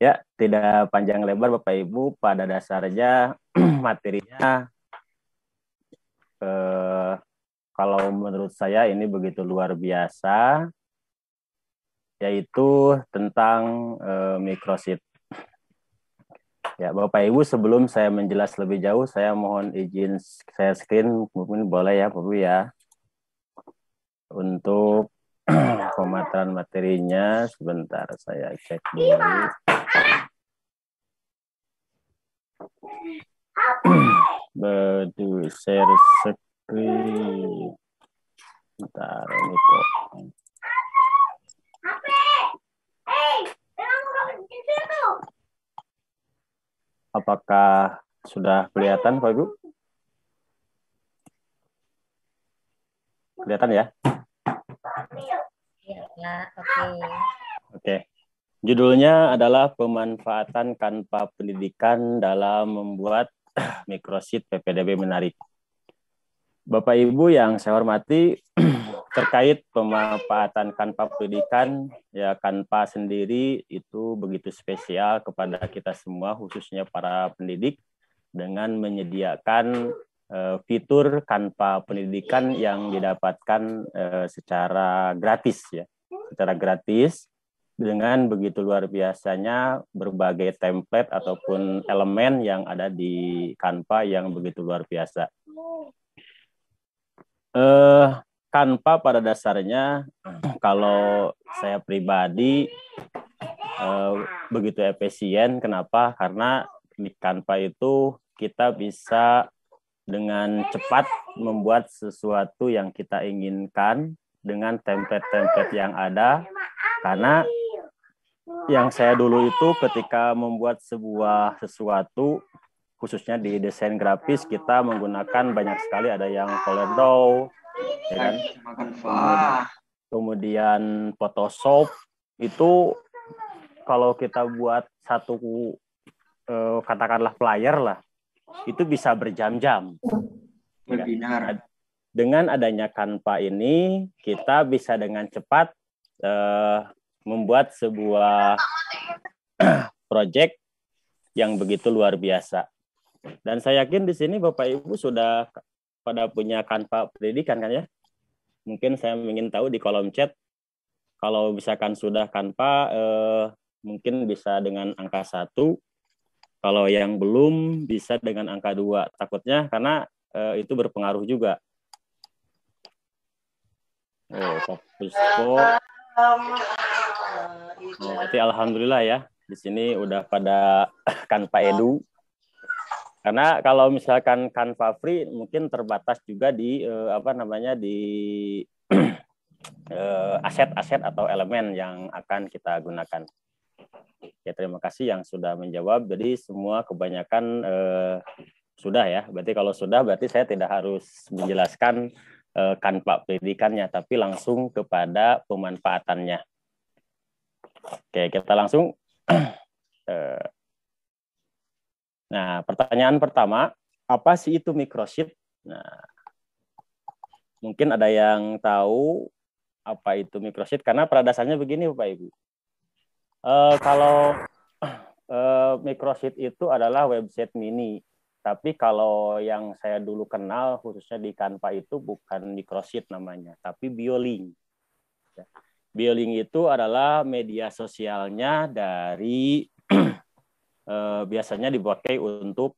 Ya, tidak panjang lebar Bapak Ibu, pada dasarnya materinya kalau menurut saya ini begitu luar biasa, yaitu tentang mikrosit. Ya, Bapak Ibu, sebelum saya menjelas lebih jauh, saya mohon izin saya screen, mungkin boleh ya Bapak Ibu ya, untuk pemaparan materinya. Sebentar saya cek dulu. Share screen. Bentar, ini kok. Apakah sudah kelihatan Pak Ibu? Kelihatan ya? Ya, oke. Oke. Judulnya adalah pemanfaatan Canva pendidikan dalam membuat mikrosit PPDB menarik. Bapak Ibu yang saya hormati, terkait pemanfaatan Canva pendidikan, ya Canva sendiri itu begitu spesial kepada kita semua, khususnya para pendidik, dengan menyediakan fitur Canva pendidikan yang didapatkan secara gratis ya, secara gratis, dengan begitu luar biasanya berbagai template ataupun elemen yang ada di Canva yang begitu luar biasa. Canva pada dasarnya kalau saya pribadi begitu efisien. Kenapa? Karena di Canva itu kita bisa dengan cepat membuat sesuatu yang kita inginkan dengan template-template yang ada. Karena yang saya dulu itu ketika membuat sebuah sesuatu, khususnya di desain grafis, kita menggunakan banyak sekali, ada yang ColorDaw, ya kan? Kemudian Photoshop, itu kalau kita buat satu katakanlah flyer lah, itu bisa berjam-jam. Ya. Dengan adanya Canva ini, kita bisa dengan cepat membuat sebuah project yang begitu luar biasa. Dan saya yakin di sini Bapak Ibu sudah pada punya Canva pendidikan kan ya? Mungkin saya ingin tahu di kolom chat, kalau misalkan sudah Canva, mungkin bisa dengan angka 1. Kalau yang belum bisa dengan angka 2. Takutnya karena itu berpengaruh juga. Berarti alhamdulillah ya, di sini udah pada Canva Edu. Karena kalau misalkan Canva free mungkin terbatas juga di di aset-aset atau elemen yang akan kita gunakan. Ya, terima kasih yang sudah menjawab. Jadi semua kebanyakan sudah ya. Berarti kalau sudah berarti saya tidak harus menjelaskan Canva pendidikannya, tapi langsung kepada pemanfaatannya. Oke, kita langsung. Nah, pertanyaan pertama, apa sih itu mikrosit? Nah, mungkin ada yang tahu apa itu mikrosit, karena pada dasarnya begini Bapak Ibu. Kalau mikrosit itu adalah website mini, tapi kalau yang saya dulu kenal khususnya di Canva itu bukan mikrosit namanya, tapi BioLink. BioLink itu adalah media sosialnya dari biasanya dipakai untuk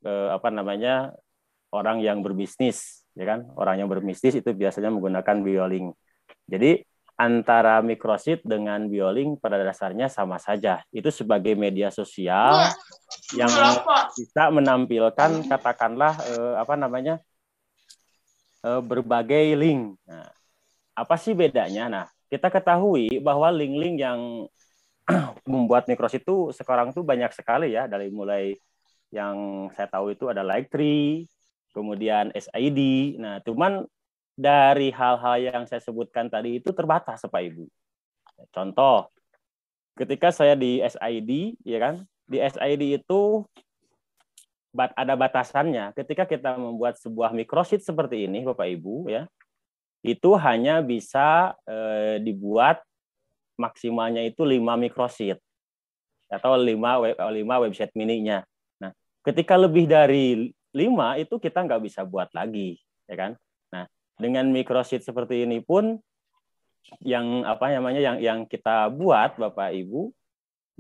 orang yang berbisnis, ya kan? Orang yang berbisnis itu biasanya menggunakan BioLink. Jadi antara mikrosit dengan BioLink pada dasarnya sama saja. Itu sebagai media sosial yang bisa menampilkan katakanlah berbagai link. Nah, apa sih bedanya? Nah, kita ketahui bahwa link-link yang membuat mikrosit itu sekarang tuh banyak sekali ya, dari mulai yang saya tahu itu ada Linktree, kemudian SID. Nah, cuman dari hal-hal yang saya sebutkan tadi itu terbatas, Pak Ibu. Contoh, ketika saya di SID, ya kan, di SID itu ada batasannya. Ketika kita membuat sebuah mikrosit seperti ini, Bapak Ibu, ya, itu hanya bisa dibuat maksimalnya itu 5 mikrosit. atau 5 website mininya. Nah, ketika lebih dari 5 itu kita nggak bisa buat lagi, ya kan? Nah, dengan microsheet seperti ini pun yang apa namanya yang kita buat Bapak Ibu,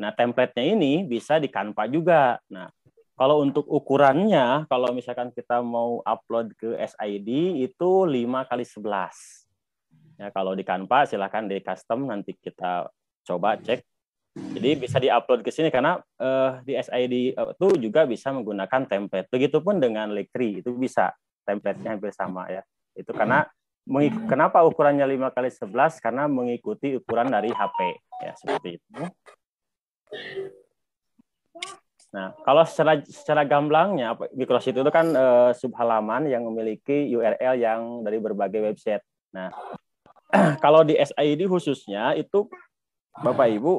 nah template-nya ini bisa di Canva juga. Nah, kalau untuk ukurannya, kalau misalkan kita mau upload ke SID itu 5x11. Ya, kalau di Canva silahkan di custom, nanti kita coba cek. Jadi bisa diupload ke sini karena di SID itu juga bisa menggunakan template. Begitupun dengan Linktree itu bisa template-nya hampir sama ya. Itu karena kenapa ukurannya 5x11 karena mengikuti ukuran dari HP ya seperti itu. Nah, kalau secara gamblangnya microsheet itu kan subhalaman yang memiliki URL yang dari berbagai website. Nah, kalau di SID khususnya itu Bapak Ibu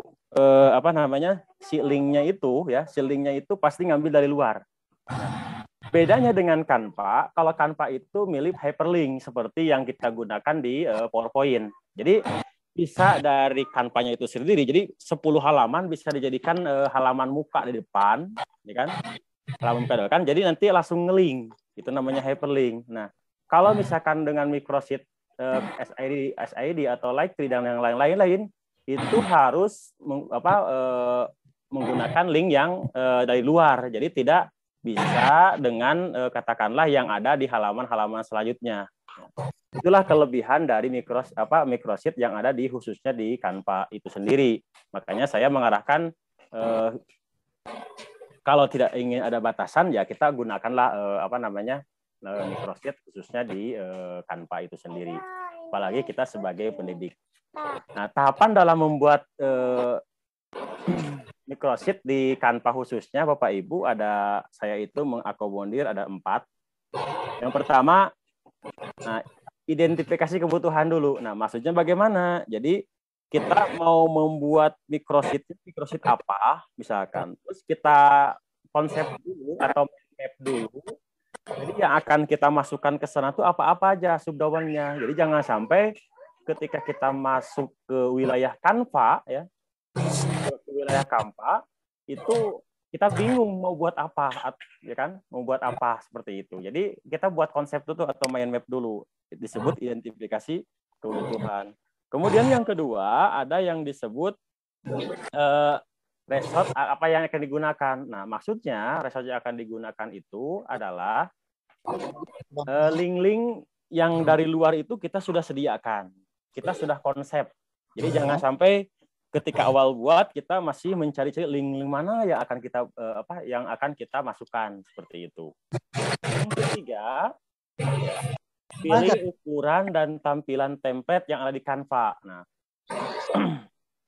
apa namanya si linknya itu pasti ngambil dari luar. Nah, bedanya dengan Canva, kalau Canva itu milik hyperlink seperti yang kita gunakan di PowerPoint. Jadi bisa dari Canva-nya itu sendiri. Jadi 10 halaman bisa dijadikan halaman muka di depan, ya kan? Halaman muka kan. Jadi nanti langsung ngelink. Itu namanya hyperlink. Nah, kalau misalkan dengan microsheet SID atau Linktree dan yang lain-lain itu harus menggunakan link yang dari luar. Jadi tidak bisa dengan katakanlah yang ada di halaman-halaman selanjutnya. Itulah kelebihan dari microsheet yang ada di khususnya di Canva itu sendiri. Makanya saya mengarahkan kalau tidak ingin ada batasan ya kita gunakanlah microsheet khususnya di Canva itu sendiri. Apalagi kita sebagai pendidik. Nah, tahapan dalam membuat microsheet di Canva khususnya Bapak Ibu saya itu mengakomodir ada 4. Yang pertama, nah, identifikasi kebutuhan dulu. Nah, maksudnya bagaimana? Jadi kita mau membuat microsheet apa, misalkan. Terus kita konsep dulu atau map dulu. Jadi yang akan kita masukkan ke sana tuh apa-apa aja subdomainnya. Jadi jangan sampai ketika kita masuk ke wilayah Canva ya, ke wilayah Canva itu kita bingung mau buat apa, ya kan? Mau buat apa seperti itu. Jadi kita buat konsep itu atau mind map dulu, disebut identifikasi kebutuhan. Kemudian yang kedua ada yang disebut resort apa yang akan digunakan. Nah, maksudnya resort yang akan digunakan itu adalah link-link yang dari luar itu kita sudah sediakan, kita sudah konsep. Jadi jangan sampai ketika awal buat kita masih mencari-cari link-link mana yang akan kita masukkan seperti itu. Yang ketiga, pilih ukuran dan tampilan template yang ada di Canva. Nah,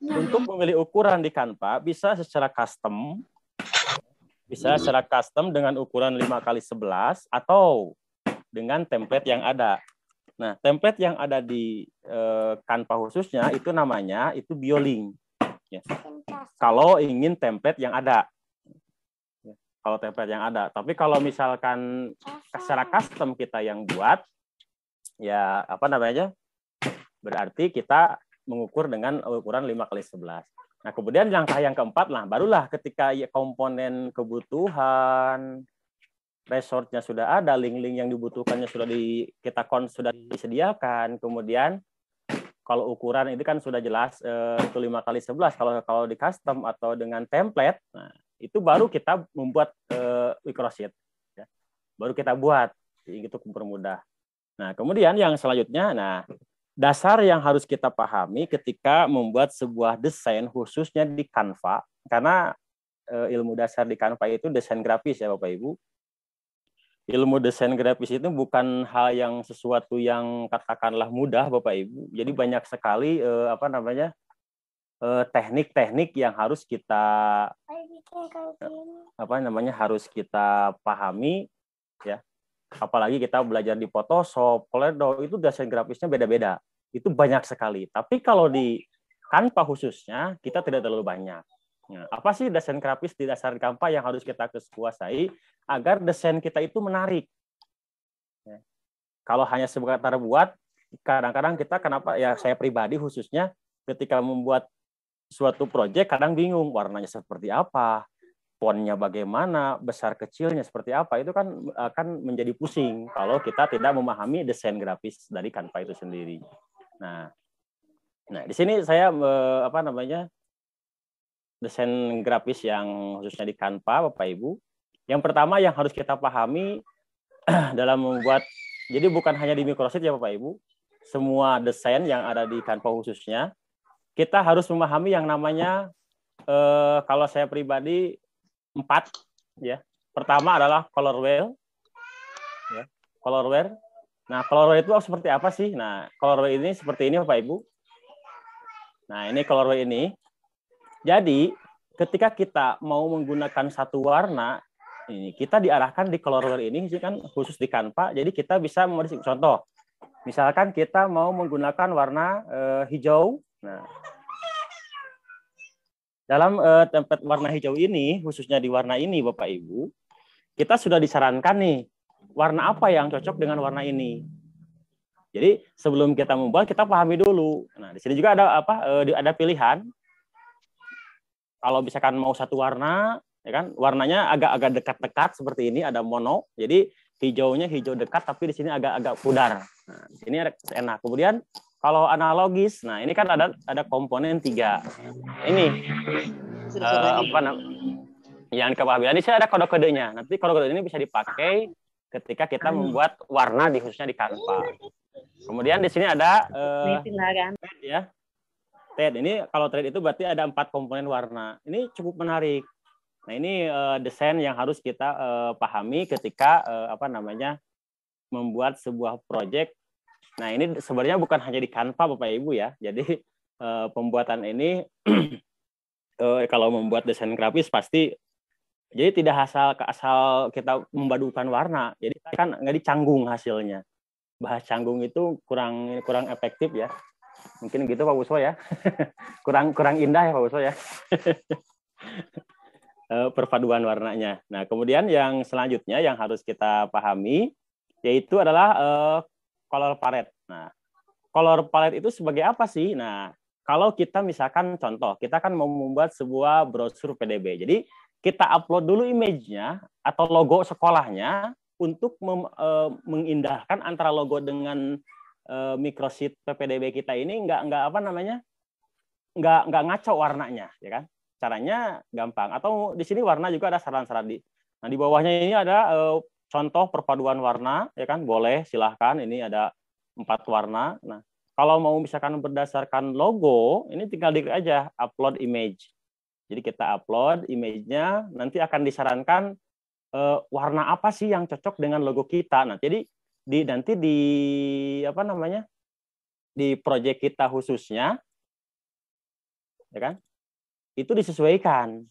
untuk memilih ukuran di Canva bisa secara custom dengan ukuran 5x11 atau dengan template yang ada. Nah, template yang ada di Canva khususnya itu namanya BioLink. Ya. Kalau ingin template yang ada. Kalau template yang ada. Tapi kalau misalkan secara custom kita yang buat, ya berarti kita mengukur dengan ukuran 5x11. Nah, kemudian langkah yang keempat barulah ketika komponen kebutuhan resortnya sudah ada, link-link yang dibutuhkannya sudah disediakan. Kemudian kalau ukuran itu kan sudah jelas itu 5x11. Kalau di custom atau dengan template, nah, itu baru kita membuat microsheet. Ya. Baru kita buat, itu mempermudah. Nah, kemudian yang selanjutnya, dasar yang harus kita pahami ketika membuat sebuah desain khususnya di Canva, karena ilmu dasar di Canva itu desain grafis ya Bapak Ibu. Ilmu desain grafis itu bukan hal yang sesuatu yang katakanlah mudah Bapak Ibu. Jadi banyak sekali teknik-teknik yang harus kita harus kita pahami ya. Apalagi kita belajar di Photoshop, Corel itu desain grafisnya beda-beda. Itu banyak sekali. Tapi kalau di Canva khususnya kita tidak terlalu banyak. Nah, apa sih desain grafis di dasar Canva yang harus kita kuasai agar desain kita itu menarik? Ya. Kalau hanya sebagai buat, kadang-kadang kita saya pribadi khususnya ketika membuat suatu proyek kadang bingung warnanya seperti apa, fontnya bagaimana, besar kecilnya seperti apa, itu kan akan menjadi pusing kalau kita tidak memahami desain grafis dari Canva itu sendiri. Nah, di sini saya desain grafis yang khususnya di Canva, Bapak Ibu. Yang pertama yang harus kita pahami dalam membuat, jadi bukan hanya di Microsoft ya Bapak Ibu, semua desain yang ada di Canva khususnya, kita harus memahami yang namanya, kalau saya pribadi 4 ya. Pertama adalah color wheel ya. Color wheel. Nah, color wheel itu seperti apa sih? Nah, color wheel ini seperti ini Bapak Ibu. Nah, ini color wheel ini. Jadi, ketika kita mau menggunakan satu warna, ini kita diarahkan di color wheel ini kan khusus di Canva. Jadi kita bisa memodifikasi. Contoh, misalkan kita mau menggunakan warna hijau. Nah, dalam tempat warna hijau ini, khususnya di warna ini, Bapak Ibu, kita sudah disarankan nih, warna apa yang cocok dengan warna ini. Jadi sebelum kita membuat, kita pahami dulu. Nah, di sini juga ada pilihan. Kalau misalkan mau satu warna, ya kan, warnanya agak dekat-dekat seperti ini, ada mono. Jadi hijaunya hijau dekat, tapi di sini agak pudar. Nah, di sini ada enak. Kemudian kalau analogis, nah ini kan ada komponen 3. Ini yang kepabilan. Ini ada kode-kodenya. Nanti kode-kode ini bisa dipakai ketika kita membuat warna khususnya di Canva. Kemudian di sini ada thread ya. Thread ini kalau thread itu berarti ada 4 komponen warna. Ini cukup menarik. Nah ini desain yang harus kita pahami ketika membuat sebuah project. Nah ini sebenarnya bukan hanya di Canva Bapak Ibu ya. Jadi pembuatan ini kalau membuat desain grafis pasti jadi tidak asal kita memadukan warna. Jadi kan nggak dicanggung hasilnya. Bahas canggung itu kurang efektif ya. Mungkin gitu Pak Buswo ya. kurang indah ya Pak Buswo ya. Perpaduan warnanya. Nah, kemudian yang selanjutnya yang harus kita pahami yaitu adalah color palette. Nah, color palette itu sebagai apa sih? Nah, kalau kita misalkan contoh, kita kan mau membuat sebuah brosur PDB. Jadi, kita upload dulu image-nya atau logo sekolahnya untuk mengindahkan antara logo dengan microsheet PPDB kita ini nggak ngaco warnanya, ya kan? Caranya gampang. Atau di sini warna juga ada saran-saran Nah, di bawahnya ini ada contoh perpaduan warna, ya kan? Boleh, silahkan. Ini ada 4 warna. Nah, kalau mau misalkan berdasarkan logo, ini tinggal diklik aja upload image. Jadi kita upload image-nya, nanti akan disarankan warna apa sih yang cocok dengan logo kita. Nah, jadi nanti di project kita khususnya, ya kan? Itu disesuaikan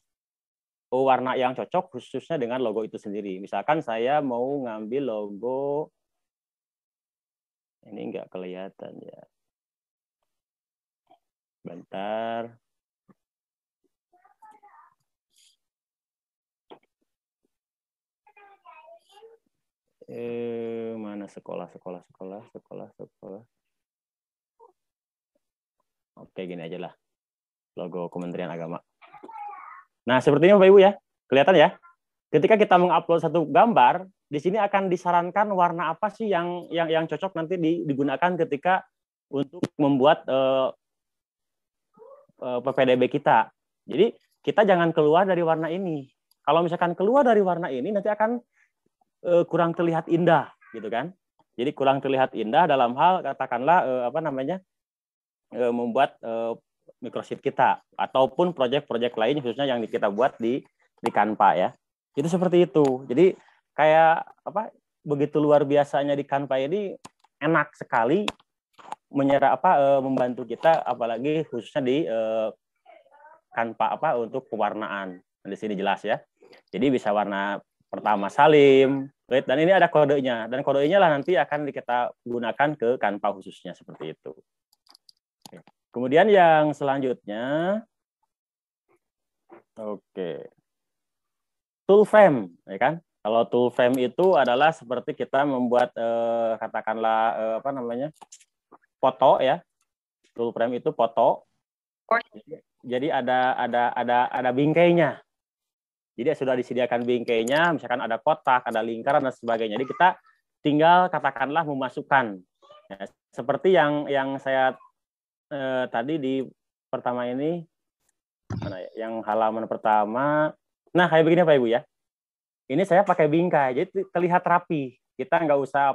warna yang cocok khususnya dengan logo itu sendiri. Misalkan saya mau ngambil logo, ini nggak kelihatan ya. Bentar. Mana sekolah. Oke, gini aja lah. Logo Kementerian Agama. Nah, seperti ini Bapak Ibu ya. Kelihatan ya? Ketika kita mengupload satu gambar, di sini akan disarankan warna apa sih yang cocok nanti digunakan ketika untuk membuat PPDB kita. Jadi, kita jangan keluar dari warna ini. Kalau misalkan keluar dari warna ini, nanti akan kurang terlihat indah, gitu kan? Jadi, kurang terlihat indah dalam hal, katakanlah, membuat microsheet kita ataupun proyek-proyek lain khususnya yang kita buat di Canva ya. Itu seperti itu. Jadi kayak begitu luar biasanya di Canva ini enak sekali membantu kita apalagi khususnya di Canva untuk pewarnaan. Di sini jelas ya. Jadi bisa warna pertama Salim, dan ini ada kodenya dan kodenya lah nanti akan kita gunakan ke Canva khususnya seperti itu. Kemudian yang selanjutnya, tool frame, ya kan? Kalau tool frame itu adalah seperti kita membuat katakanlah foto ya. Tool frame itu foto. Jadi ada bingkainya. Jadi sudah disediakan bingkainya, misalkan ada kotak, ada lingkaran dan sebagainya. Jadi kita tinggal katakanlah memasukkan. Ya, seperti yang saya tadi di pertama ini, mana ya, yang halaman pertama. Nah, kayak begini Pak Ibu ya. Ini saya pakai bingkai, jadi terlihat rapi. Kita nggak usah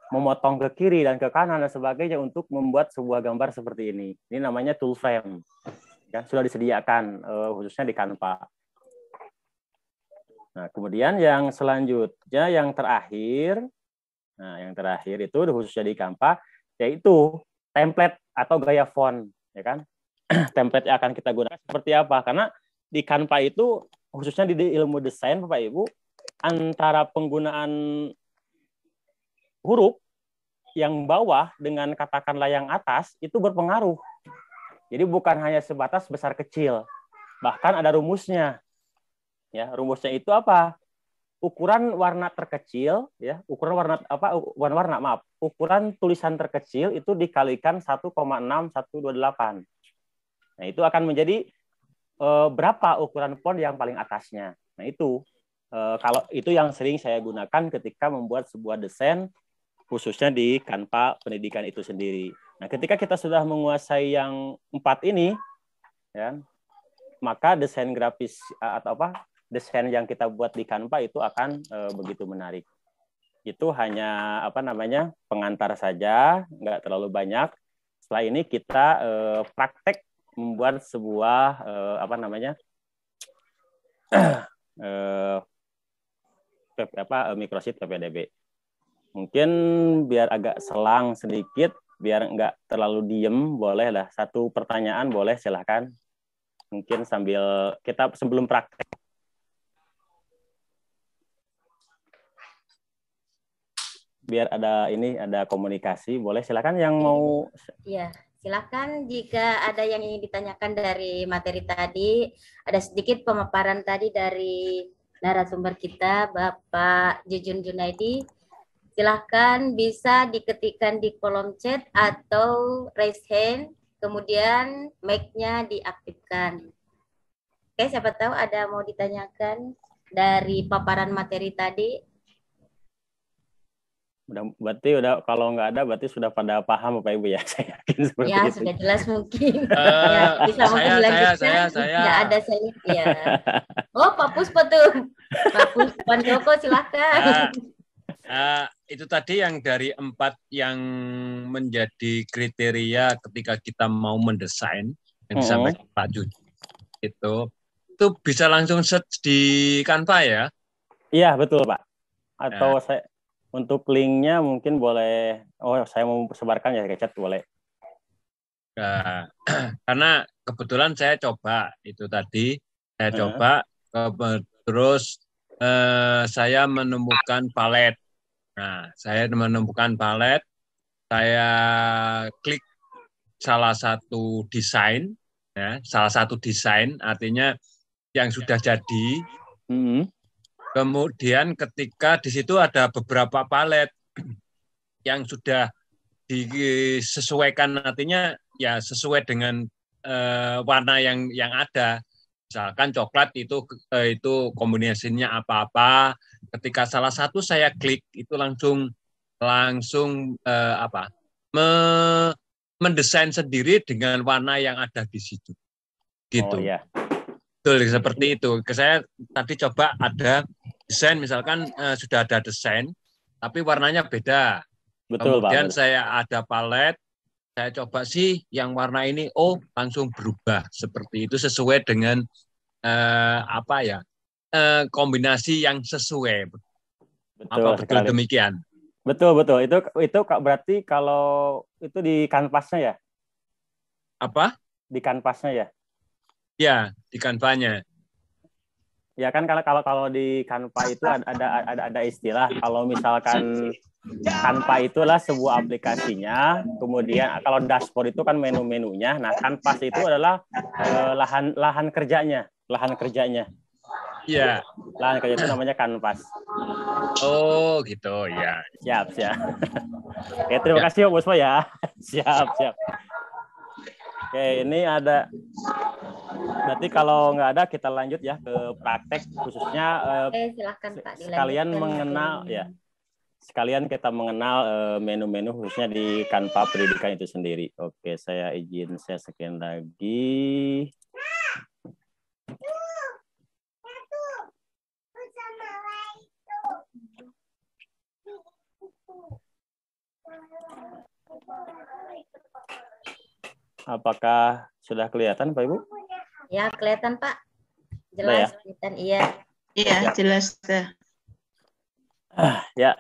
memotong ke kiri dan ke kanan dan sebagainya untuk membuat sebuah gambar seperti ini. Ini namanya tool frame. Ya, sudah disediakan khususnya di Canva. Nah, kemudian yang selanjutnya yang terakhir, yang terakhir itu khususnya di Canva, yaitu template atau gaya font, ya kan? Template yang akan kita gunakan seperti apa? Karena di Canva itu khususnya di ilmu desain, Bapak Ibu, antara penggunaan huruf yang bawah dengan katakanlah yang atas itu berpengaruh. Jadi bukan hanya sebatas besar kecil, bahkan ada rumusnya. Ya, rumusnya itu apa? Ukuran warna terkecil, ya, ukuran tulisan terkecil itu dikalikan 1,6128. Nah, itu akan menjadi berapa ukuran font yang paling atasnya. Nah, itu kalau itu yang sering saya gunakan ketika membuat sebuah desain khususnya di Canva pendidikan itu sendiri. Nah, ketika kita sudah menguasai yang 4 ini, ya, maka desain grafis atau desain yang kita buat di Canva itu akan begitu menarik. Itu hanya pengantar saja, nggak terlalu banyak. Setelah ini kita praktek membuat sebuah microsheet PPDB. Mungkin biar agak selang sedikit, biar nggak terlalu diem, boleh lah. Satu pertanyaan boleh, silahkan. Mungkin sambil kita sebelum praktek. Biar ada komunikasi, boleh silakan yang mau. Iya, silakan jika ada yang ingin ditanyakan dari materi tadi, ada sedikit pemaparan tadi dari narasumber kita, Bapak Jujun Junaidi. Silakan bisa diketikkan di kolom chat atau raise hand, kemudian mic-nya diaktifkan. Oke, siapa tahu ada mau ditanyakan dari paparan materi tadi. Berarti kalau nggak ada berarti sudah pada paham Bapak Ibu ya, saya yakin seperti ya, itu. Sudah jelas mungkin. Ya, bisa mungkin dilanjutkan. Saya. Nggak ada saya. Ya. Oh, Pak Puspa tuh. Pak Puspa Joko silahkan. Itu tadi yang dari 4 yang menjadi kriteria ketika kita mau mendesain yang disampaikan Pak Jujun itu bisa langsung search di Canva ya? Iya betul Pak. Atau saya untuk linknya mungkin boleh. Saya mau sebarkan ya ke chat boleh. Karena kebetulan saya coba itu tadi, coba terus saya menemukan palet. Nah, saya menemukan palet, saya klik salah satu desain, ya, salah satu desain artinya yang sudah jadi. Kemudian ketika di situ ada beberapa palet yang sudah disesuaikan, artinya ya sesuai dengan warna yang ada. Misalkan coklat itu kombinasinya apa-apa. Ketika salah satu saya klik itu langsung mendesain sendiri dengan warna yang ada di situ. Gitu. Oh iya. Betul, seperti itu. Saya tadi coba ada desain, misalkan sudah ada desain, tapi warnanya beda. Betul, kemudian Pak. Saya ada palet, saya coba sih yang warna ini, langsung berubah seperti itu sesuai dengan kombinasi yang sesuai. Betul demikian? Betul. Itu berarti kalau itu di kanvasnya ya? Apa? Di kanvasnya ya? Ya, di Canva-nya. Ya kan kalau di Canva itu ada istilah kalau misalkan Canva itulah sebuah aplikasinya, kemudian kalau dashboard itu kan menu-menunya. Nah, Canvas itu adalah lahan kerjanya. Iya. Lahan kerja itu namanya Canvas. Oh, gitu ya. Siap. Ya, terima kasih Pak Puspa ya. Siap. Oke, ini ada. Berarti kalau nggak ada, kita lanjut ya ke praktek, khususnya Silakan Pak. sekalian mengenal ya. Sekalian kita mengenal menu-menu khususnya di Canva pendidikan itu sendiri. Oke, saya izin saya scan lagi. Apakah sudah kelihatan, Pak Ibu? Ya, kelihatan Pak. Jelas, kelihatan. Iya. Iya, jelas. Ya,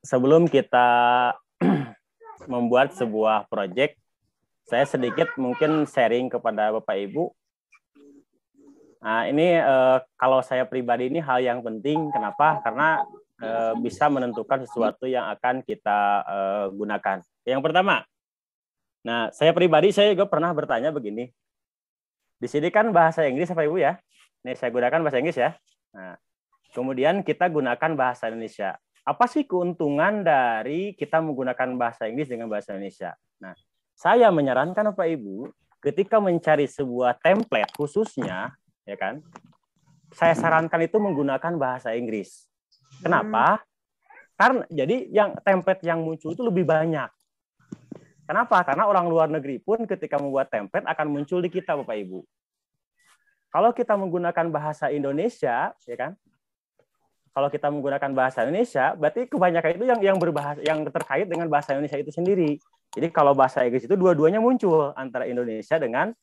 sebelum kita membuat sebuah proyek, saya sedikit mungkin sharing kepada Bapak Ibu. Nah, ini kalau saya pribadi ini hal yang penting. Kenapa? Karena bisa menentukan sesuatu yang akan kita gunakan. Yang pertama, nah saya pribadi saya juga pernah bertanya begini. Di sini kan bahasa Inggris Bapak Ibu ya. Nih saya gunakan bahasa Inggris ya. Nah, kemudian kita gunakan bahasa Indonesia. Apa sih keuntungan dari kita menggunakan bahasa Inggris dengan bahasa Indonesia? Nah, saya menyarankan Bapak Ibu ketika mencari sebuah template khususnya, ya kan? Saya sarankan itu menggunakan bahasa Inggris. Kenapa? Karena jadi yang template yang muncul itu lebih banyak. Kenapa? Karena orang luar negeri pun ketika membuat template akan muncul di kita, Bapak Ibu. Kalau kita menggunakan bahasa Indonesia, ya kan? Kalau kita menggunakan bahasa Indonesia, berarti kebanyakan itu yang terkait dengan bahasa Indonesia itu sendiri. Jadi kalau bahasa Inggris itu dua-duanya muncul antara Indonesia dengan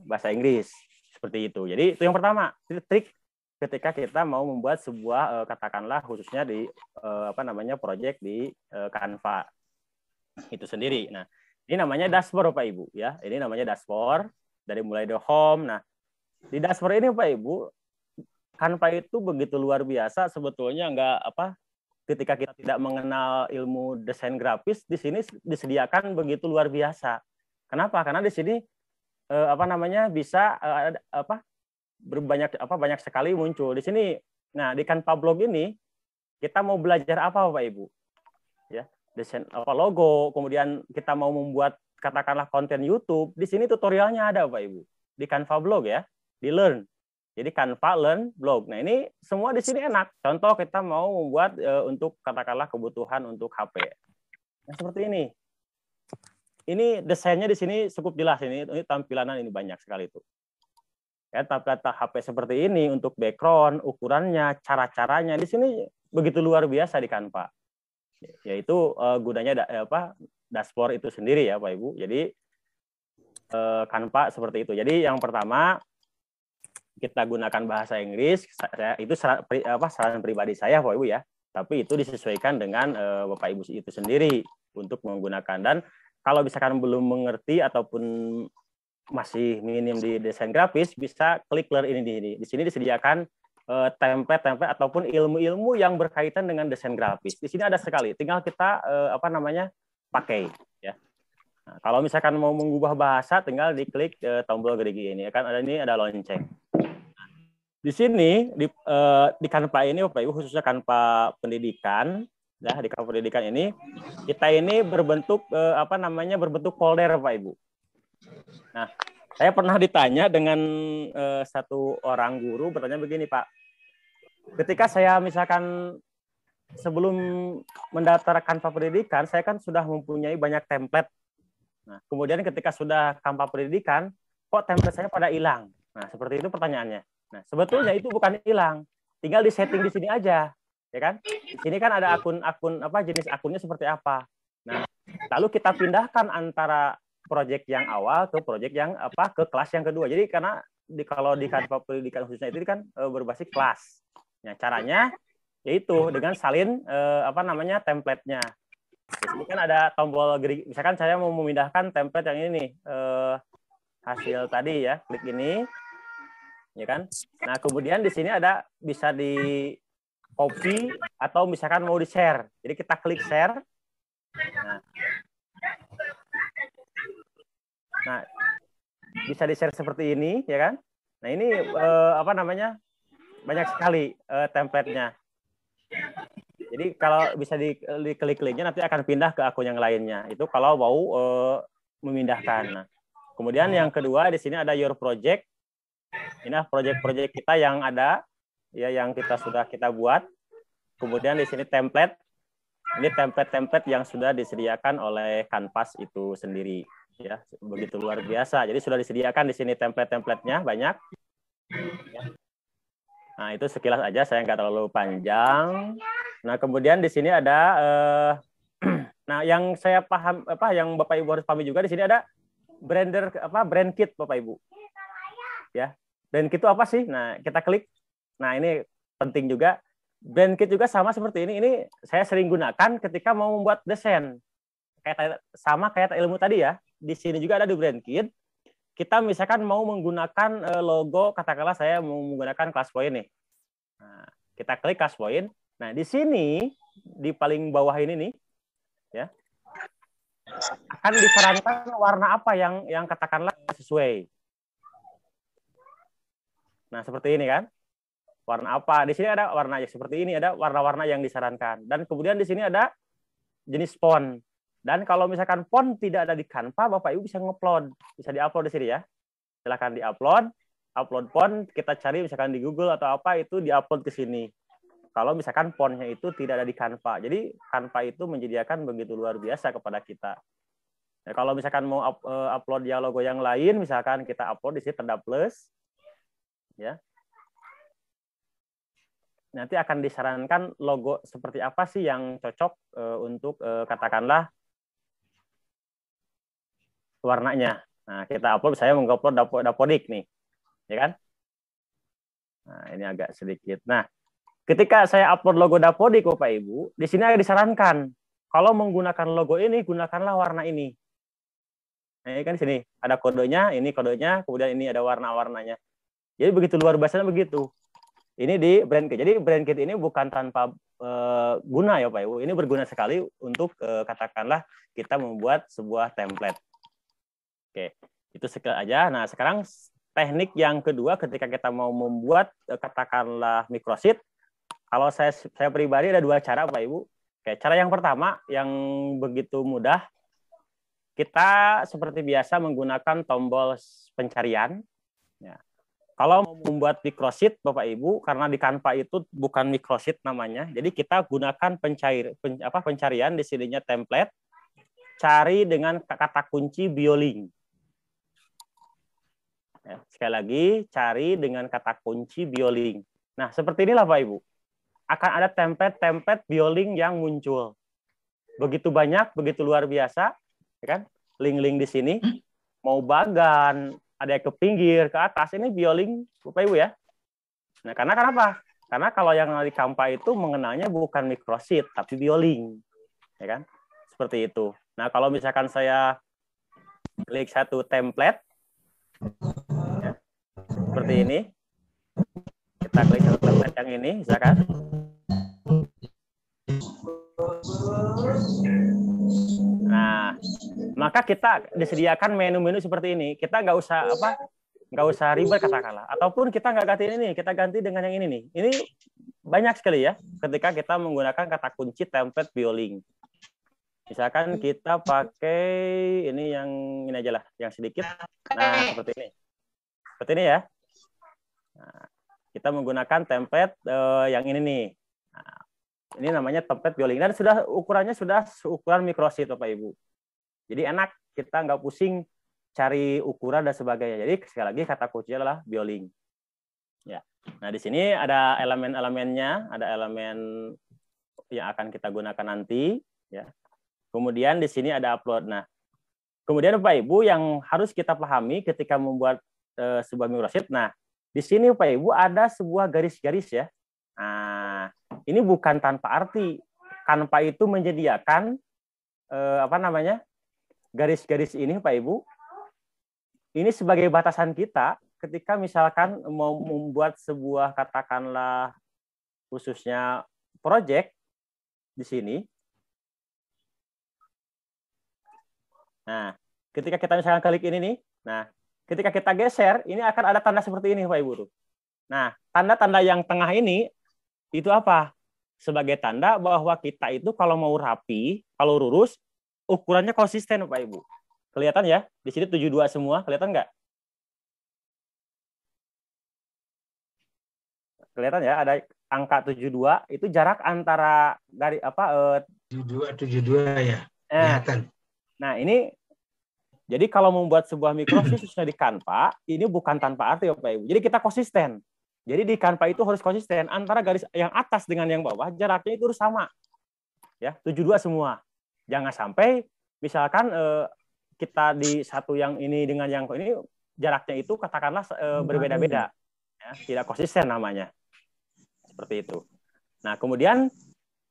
bahasa Inggris seperti itu. Jadi itu yang pertama, itu trik ketika kita mau membuat sebuah katakanlah khususnya di proyek di Canva itu sendiri. Nah, ini namanya dashboard Bapak Ibu ya. Ini namanya dashboard dari mulai the home. Nah, di dashboard ini Bapak Ibu, Canva itu begitu luar biasa sebetulnya ketika kita tidak mengenal ilmu desain grafis, di sini disediakan begitu luar biasa. Kenapa? Karena di sini bisa banyak sekali muncul di sini. Nah, di Canva blog ini kita mau belajar apa Bapak Ibu? Ya, desain logo, kemudian kita mau membuat katakanlah konten YouTube, di sini tutorialnya ada Bapak Ibu. Di Canva blog ya, di Learn. Jadi Canva Learn blog. Nah, ini semua di sini enak. Contoh kita mau membuat untuk katakanlah kebutuhan untuk HP. Nah, seperti ini. Ini desainnya di sini cukup jelas ini tampilan ini banyak sekali itu. Ya, kata HP seperti ini untuk background, ukurannya, cara-caranya di sini begitu luar biasa di Canva. Yaitu gunanya dashboard itu sendiri ya Pak Ibu. Jadi Canva seperti itu. Jadi yang pertama kita gunakan bahasa Inggris. Itu saran pribadi saya Pak Ibu ya. Tapi itu disesuaikan dengan Bapak Ibu itu sendiri untuk menggunakan. Dan kalau misalkan belum mengerti ataupun masih minim di desain grafis, bisa klik Learn ini. Di sini disediakan template ataupun ilmu-ilmu yang berkaitan dengan desain grafis. Di sini ada sekali, tinggal kita pakai ya. Nah, kalau misalkan mau mengubah bahasa, tinggal diklik tombol gerigi ini. Ini ada lonceng. Di sini di Canva ini Bapak Ibu, khususnya Canva pendidikan, ya di Canva pendidikan ini kita ini berbentuk berbentuk folder Bapak Ibu. Nah, saya pernah ditanya dengan satu orang guru bertanya begini Pak, ketika saya misalkan sebelum mendaftar Canva pendidikan, saya kan sudah mempunyai banyak template. Nah, kemudian ketika sudah Canva pendidikan, kok template saya pada hilang? Nah, seperti itu pertanyaannya. Nah, sebetulnya itu bukan hilang, tinggal di setting di sini aja, ya kan? Di sini kan ada akun jenis akunnya seperti apa. Nah, lalu kita pindahkan antara proyek yang awal ke proyek yang ke kelas yang kedua. Jadi karena kalau di Canva pendidikan khususnya itu kan berbasis kelas. Nah, caranya yaitu dengan salin template-nya. Di sini kan ada tombol gerigi. Misalkan saya mau memindahkan template yang ini nih, hasil tadi ya, klik ini. Ya kan? Nah, kemudian di sini ada bisa di copy atau misalkan mau di-share. Jadi kita klik share. Nah, bisa di-share seperti ini, ya kan? Nah, ini banyak sekali template-nya. Jadi kalau bisa diklik linknya nanti akan pindah ke akun yang lainnya. Itu kalau mau memindahkan. Nah, kemudian yang kedua di sini ada your project. Ini project-project kita yang ada, ya yang sudah kita buat. Kemudian di sini template. Ini template-template yang sudah disediakan oleh Canvas itu sendiri. Ya, begitu luar biasa. Jadi sudah disediakan di sini template-templatenya banyak. Nah, itu sekilas aja, saya nggak terlalu panjang. Nah, kemudian di sini ada nah, yang saya paham yang Bapak Ibu harus pahami juga di sini ada brand kit Bapak Ibu. Ya. Brand kit itu apa sih? Nah, kita klik. Nah, ini penting juga. Brand kit juga sama seperti ini. Ini saya sering gunakan ketika mau membuat desain. Sama kayak ilmu tadi ya. Di sini juga ada di brand kit. Kita misalkan mau menggunakan logo, katakanlah saya mau menggunakan ClassPoint nih. Nah, kita klik ClassPoint. Nah, di sini, di paling bawah ini nih, ya, akan disarankan warna apa yang katakanlah sesuai. Nah, seperti ini kan. Warna apa? Di sini ada warna seperti ini, ada warna-warna yang disarankan. Dan kemudian di sini ada jenis font. Dan kalau misalkan font tidak ada di Canva, Bapak Ibu bisa ngupload, bisa diupload di sini ya. Silakan diupload, upload font, kita cari misalkan di Google atau apa itu diupload ke sini. Kalau misalkan fontnya itu tidak ada di Canva. Jadi Canva itu menyediakan begitu luar biasa kepada kita. Ya, kalau misalkan mau upload ya logo yang lain, misalkan kita upload di sini tanda plus, ya. Nanti akan disarankan logo seperti apa sih yang cocok untuk katakanlah warnanya. Nah, kita upload, saya mengupload Dapodik nih, ya kan? Nah, ini agak sedikit. Nah, ketika saya upload logo Dapodik, Bapak Ibu, di sini ada disarankan kalau menggunakan logo ini, gunakanlah warna ini. Nah, ini kan di sini ada kodenya, ini kodenya, kemudian ini ada warna-warnanya. Jadi begitu luar biasa begitu. Ini di brand kit. Jadi brand kit ini bukan tanpa guna ya Pak Ibu. Ini berguna sekali untuk katakanlah kita membuat sebuah template. Oke, itu sekilas aja. Nah, sekarang teknik yang kedua ketika kita mau membuat katakanlah microsheet. Kalau saya pribadi ada dua cara Pak Ibu. Oke, cara yang pertama yang begitu mudah. Kita seperti biasa menggunakan tombol pencarian. Ya. Kalau mau membuat microsheet Bapak Ibu, karena di Canva itu bukan microsheet namanya, jadi kita gunakan pencarian di sininya template, cari dengan kata kunci Bioling. Ya, sekali lagi, cari dengan kata kunci Bioling. Nah, seperti inilah Pak Ibu. Akan ada template Bioling yang muncul. Begitu banyak, begitu luar biasa, ya kan? Link-link di sini, mau bagan, ada yang ke pinggir, ke atas, ini Bioling Bapak Ibu ya. Nah, karena kenapa? Karena kalau yang di Canva itu mengenalnya bukan microsheet, tapi Bioling. Ya kan? Seperti itu. Nah, kalau misalkan saya klik satu template, ya, seperti ini. Kita klik satu template yang ini, misalkan. Nah, maka kita disediakan menu-menu seperti ini. Kita nggak usah ribet katakanlah. Ataupun kita nggak ganti ini, kita ganti dengan yang ini nih. Ini banyak sekali ya, ketika kita menggunakan kata kunci template Bioling. Misalkan kita pakai ini yang ini aja lah, yang sedikit. Nah, seperti ini. Seperti ini ya. Nah, kita menggunakan template yang ini nih. Nah, ini namanya template Bioling. Dan ukurannya sudah ukuran microsheet Bapak Ibu. Jadi enak, kita nggak pusing cari ukuran dan sebagainya. Jadi sekali lagi kata kuncinya adalah Bioling. Ya. Nah, di sini ada elemen-elemennya, ada elemen yang akan kita gunakan nanti, ya. Kemudian di sini ada upload. Nah, kemudian Bapak Ibu yang harus kita pahami ketika membuat sebuah microsheet. Nah, di sini Bapak Ibu ada sebuah garis-garis ya. Nah, ini bukan tanpa arti. Canva itu menyediakan garis-garis ini Pak Ibu. Ini sebagai batasan kita ketika misalkan mau membuat sebuah katakanlah khususnya project di sini. Nah, ketika kita misalkan klik ini nih, nah, ketika kita geser, ini akan ada tanda seperti ini Pak Ibu tuh. Nah, tanda-tanda yang tengah ini itu apa? Sebagai tanda bahwa kita itu kalau mau rapi, kalau lurus, ukurannya konsisten, Bapak Ibu. Kelihatan ya? Di sini 72 semua, kelihatan nggak? Kelihatan ya, ada angka 72, itu jarak antara dari 72 ya. Kelihatan. Nah, ini jadi kalau membuat sebuah mikrosit khususnya di Canva, ini bukan tanpa arti Bapak Ibu. Jadi kita konsisten. Jadi di Canva itu harus konsisten antara garis yang atas dengan yang bawah, jaraknya itu harus sama. Ya, 72 semua. Jangan sampai misalkan kita di satu yang ini dengan yang ini jaraknya itu katakanlah berbeda-beda. Ya, tidak konsisten namanya. Seperti itu. Nah, kemudian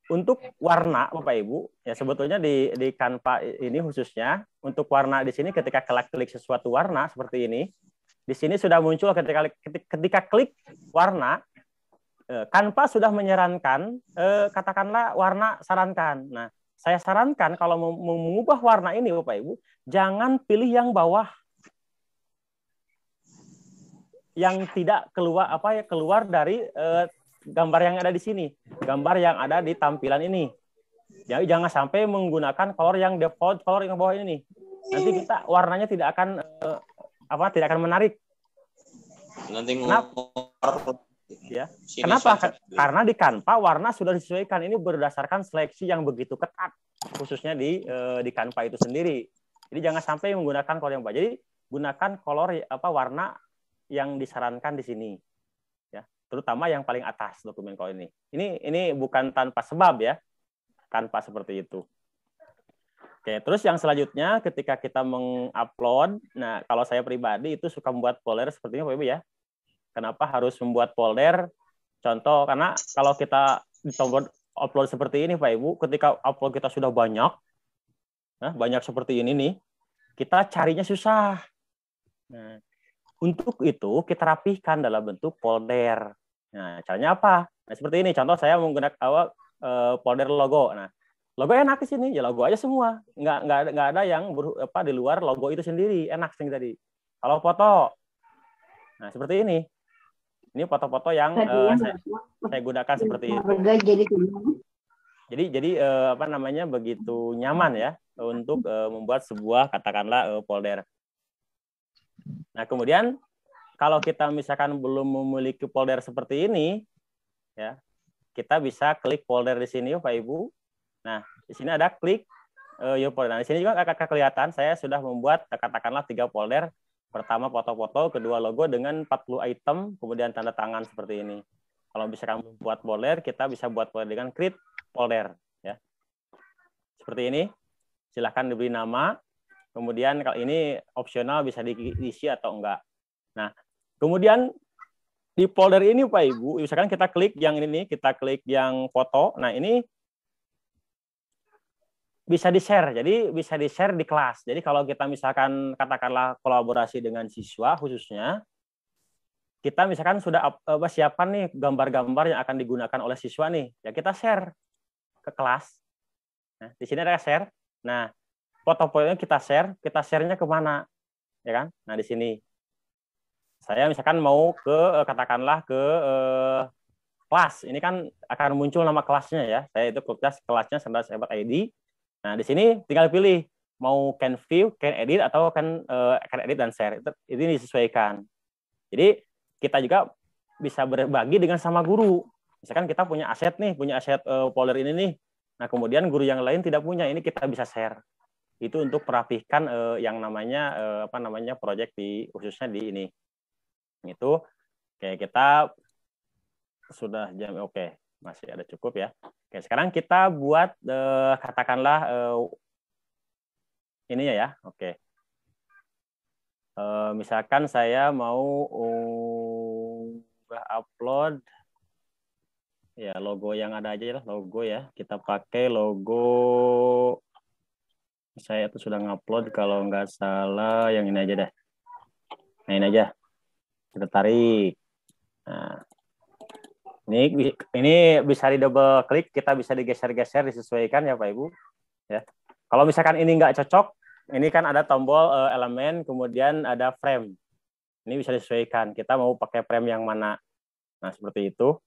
untuk warna Bapak Ibu, ya sebetulnya di Canva ini khususnya untuk warna di sini ketika klik sesuatu warna seperti ini, di sini sudah muncul ketika klik warna, Canva sudah menyarankan katakanlah warna sarankan. Nah, saya sarankan kalau mau mengubah warna ini Bapak Ibu, jangan pilih yang bawah. Yang tidak keluar dari gambar yang ada di sini, gambar yang ada di tampilan ini. Jadi jangan sampai menggunakan color yang default, color yang bawah ini. Nanti kita warnanya tidak akan tidak akan menarik. Nanti ya. Kenapa? Karena di Canva warna sudah disesuaikan. Ini berdasarkan seleksi yang begitu ketat, khususnya di Canva itu sendiri. Jadi jangan sampai menggunakan color yang bawah. Jadi gunakan color warna yang disarankan di sini. Terutama yang paling atas dokumen call ini. Ini bukan tanpa sebab ya, tanpa seperti itu. Oke, terus yang selanjutnya ketika kita mengupload, nah kalau saya pribadi itu suka membuat folder seperti ini Bapak Ibu ya. Kenapa harus membuat folder? Contoh, karena kalau kita di tombol upload seperti ini Pak Ibu, ketika upload kita sudah banyak, banyak seperti ini nih, kita carinya susah. Nah, untuk itu kita rapihkan dalam bentuk folder. Nah, caranya apa? Nah, seperti ini. Contoh saya menggunakan folder logo. Nah, logo enak di sini. Ya logo aja semua. Nggak ada yang di luar logo itu sendiri. Enak sih tadi. Kalau foto, nah seperti ini. Ini foto-foto yang saya gunakan seperti itu. Jadi begitu nyaman ya untuk membuat sebuah katakanlah folder. Nah, kemudian kalau kita misalkan belum memiliki folder seperti ini, ya, kita bisa klik folder di sini, Pak Ibu. Nah, di sini ada klik your folder. Nah, di sini juga akan kelihatan saya sudah membuat katakanlah 3 folder. Pertama foto-foto, kedua logo dengan 40 item, kemudian tanda tangan seperti ini. Kalau misalkan buat folder, kita bisa buat folder dengan create folder, ya. Seperti ini. Silahkan diberi nama. Kemudian kalau ini opsional bisa diisi atau enggak. Nah, kemudian di folder ini Pak Ibu, misalkan kita klik yang ini nih, kita klik yang foto. Nah, ini bisa di-share. Jadi bisa di-share di kelas. Jadi kalau kita misalkan katakanlah kolaborasi dengan siswa khususnya, kita misalkan sudah siapkan nih gambar-gambar yang akan digunakan oleh siswa nih. Ya kita share ke kelas. Nah, di sini ada share. Nah, foto-fotonya kita share-nya kemana, ya kan? Nah di sini saya misalkan mau ke katakanlah ke kelas, ini kan akan muncul nama kelasnya ya. Saya itu kelasnya 11 Hebat ID. Nah di sini tinggal pilih mau can view, can edit atau can edit dan share. Ini disesuaikan. Jadi kita juga bisa berbagi dengan sama guru. Misalkan kita punya aset folder ini nih. Nah kemudian guru yang lain tidak punya, ini kita bisa share. Itu untuk merapihkan yang namanya proyek khususnya di ini. Itu oke, kita sudah jam masih ada cukup ya. Oke, sekarang kita buat katakanlah ini ya. Oke. Misalkan saya mau upload ya logo yang ada aja ya, logo ya. Kita pakai logo, saya tuh sudah ngupload kalau nggak salah yang ini aja deh. Nah ini aja, kita tarik. Nah, ini bisa di double klik, kita bisa digeser-geser, disesuaikan ya Pak Ibu. Ya, kalau misalkan ini nggak cocok, ini kan ada tombol elemen, kemudian ada frame. Ini bisa disesuaikan. Kita mau pakai frame yang mana? Nah seperti itu.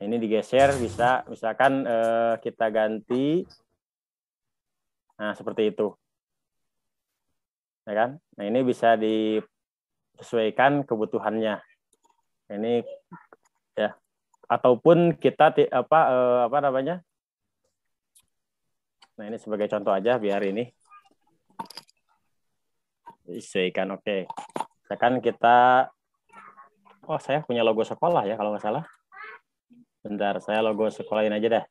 Ini digeser bisa, misalkan kita ganti. Nah, seperti itu. Ya kan? Nah, ini bisa disesuaikan kebutuhannya. Ini ya. Ataupun kita apa namanya? Nah, ini sebagai contoh aja biar ini disesuaikan. Oke. Misalkan kita saya punya logo sekolah ya kalau nggak salah. Bentar, saya logo sekolahin aja dah.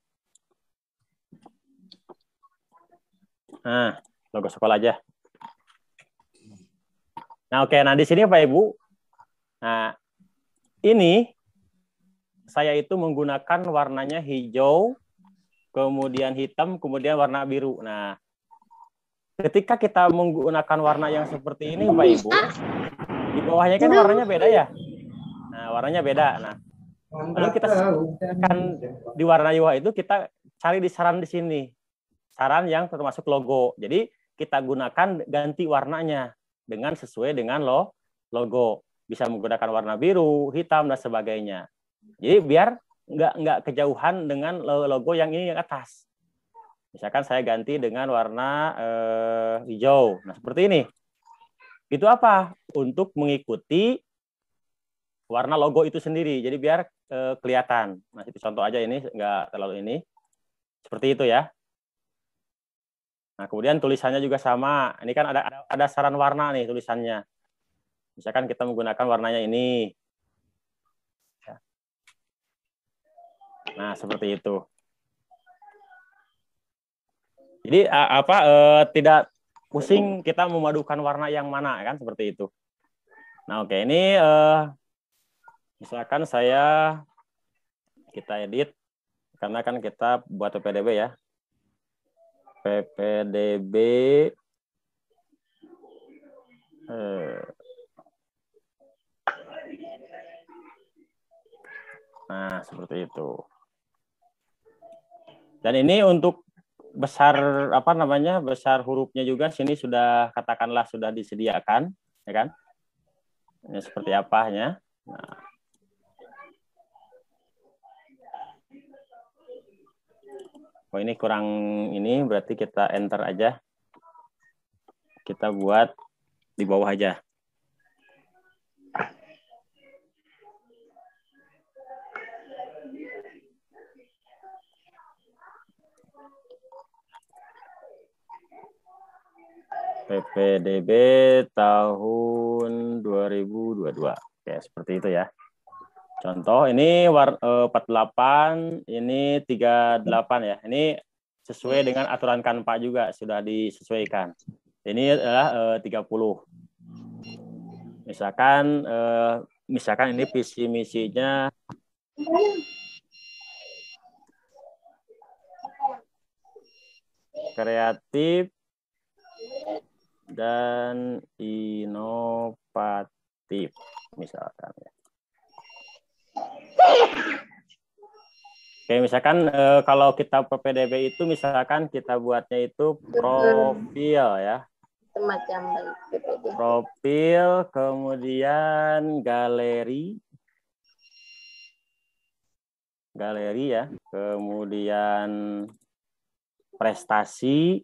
Nah, logo sekolah aja. Nah, oke. Nah, di sini Pak Ibu. Nah, ini saya itu menggunakan warnanya hijau, kemudian hitam, kemudian warna biru. Nah, ketika kita menggunakan warna yang seperti ini, Pak Ibu, di bawahnya kan warnanya beda ya. Nah, warnanya beda. Nah, lalu kita akan di warna bawah itu kita cari di saran di sini. Saran yang termasuk logo. Jadi, kita gunakan ganti warnanya dengan sesuai dengan logo. Bisa menggunakan warna biru, hitam, dan sebagainya. Jadi biar nggak kejauhan dengan logo yang ini yang atas. Misalkan saya ganti dengan warna hijau. Nah, seperti ini. Itu apa? Untuk mengikuti warna logo itu sendiri. Jadi biar kelihatan. Nah, itu contoh aja ini, nggak terlalu ini. Seperti itu ya. Nah, kemudian tulisannya juga sama. Ini kan ada saran warna nih tulisannya. Misalkan kita menggunakan warnanya ini. Nah, seperti itu. Jadi tidak pusing kita memadukan warna yang mana kan seperti itu. Nah, oke, ini misalkan kita edit karena kan kita buat PPDB ya. PPDB nah, seperti itu. Dan ini untuk besar besar hurufnya juga sini sudah katakanlah sudah disediakan, ya kan? Ini seperti apanya. Nah. Oh, ini kurang ini berarti kita enter aja. Kita buat di bawah aja. PPDB tahun 2022. Oke, seperti itu ya. Contoh ini 48, ini 38 ya. Ini sesuai dengan aturan Canva juga sudah disesuaikan. Ini adalah 30. Misalkan ini visi misinya kreatif dan inovatif misalkan ya. Oke, misalkan kalau kita PPDB itu misalkan kita buatnya itu profil ya. Semacam PPDB. Profil, kemudian galeri ya, kemudian prestasi,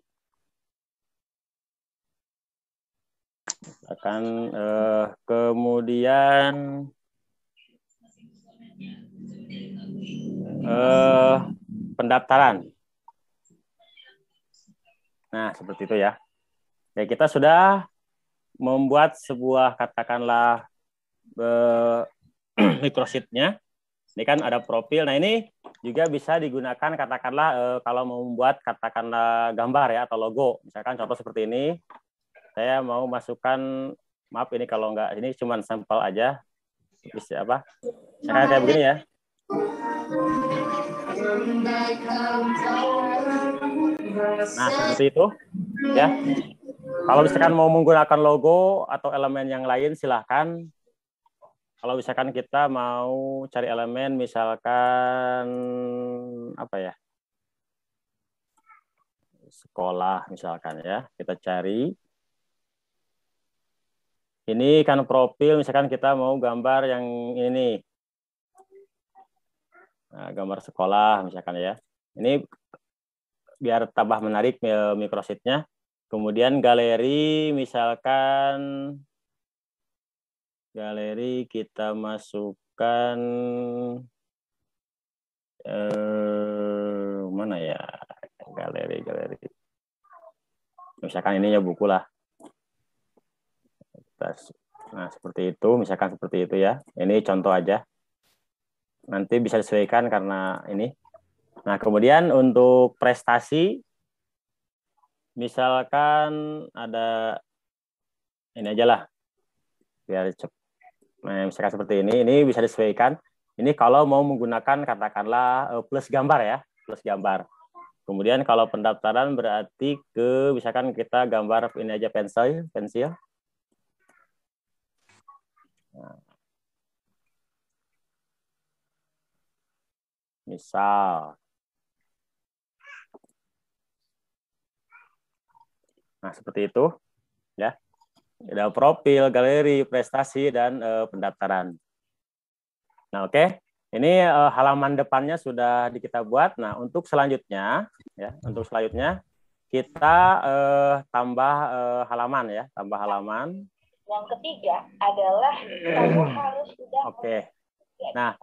akan kemudian pendaftaran. Nah, seperti itu ya. Ya, kita sudah membuat sebuah katakanlah microsheet-nya. Ini kan ada profil. Nah, ini juga bisa digunakan katakanlah kalau mau membuat katakanlah gambar ya atau logo. Misalkan contoh seperti ini. Saya mau masukkan, maaf ini kalau enggak, ini cuma sampel aja. Bisa apa? Nah, kayak begini ya. Nah, seperti itu. Ya. Kalau misalkan mau menggunakan logo atau elemen yang lain, silahkan. Kalau misalkan kita mau cari elemen, misalkan apa ya? Sekolah misalkan ya. Kita cari. Ini kan profil, misalkan kita mau gambar yang ini. Nah, gambar sekolah misalkan ya. Ini biar tambah menarik microsheet-nya. Kemudian galeri, misalkan galeri kita masukkan mana ya, galeri. Misalkan ininya buku lah. Nah, seperti itu, misalkan seperti itu ya. Ini contoh aja. Nanti bisa disesuaikan karena ini. Nah, kemudian untuk prestasi, misalkan ada ini aja lah. Biar cepat. Nah, misalkan seperti ini bisa disesuaikan. Ini kalau mau menggunakan katakanlah plus gambar ya, plus gambar. Kemudian kalau pendaftaran berarti misalkan kita gambar ini aja pensil. Nah, misal. Nah, seperti itu ya. Ada profil, galeri, prestasi, dan pendaftaran. Nah, oke. Ini halaman depannya sudah kita buat. Nah, untuk selanjutnya kita tambah halaman ya, tambah halaman. Yang ketiga adalah kamu harus sudah. Oke. Nah,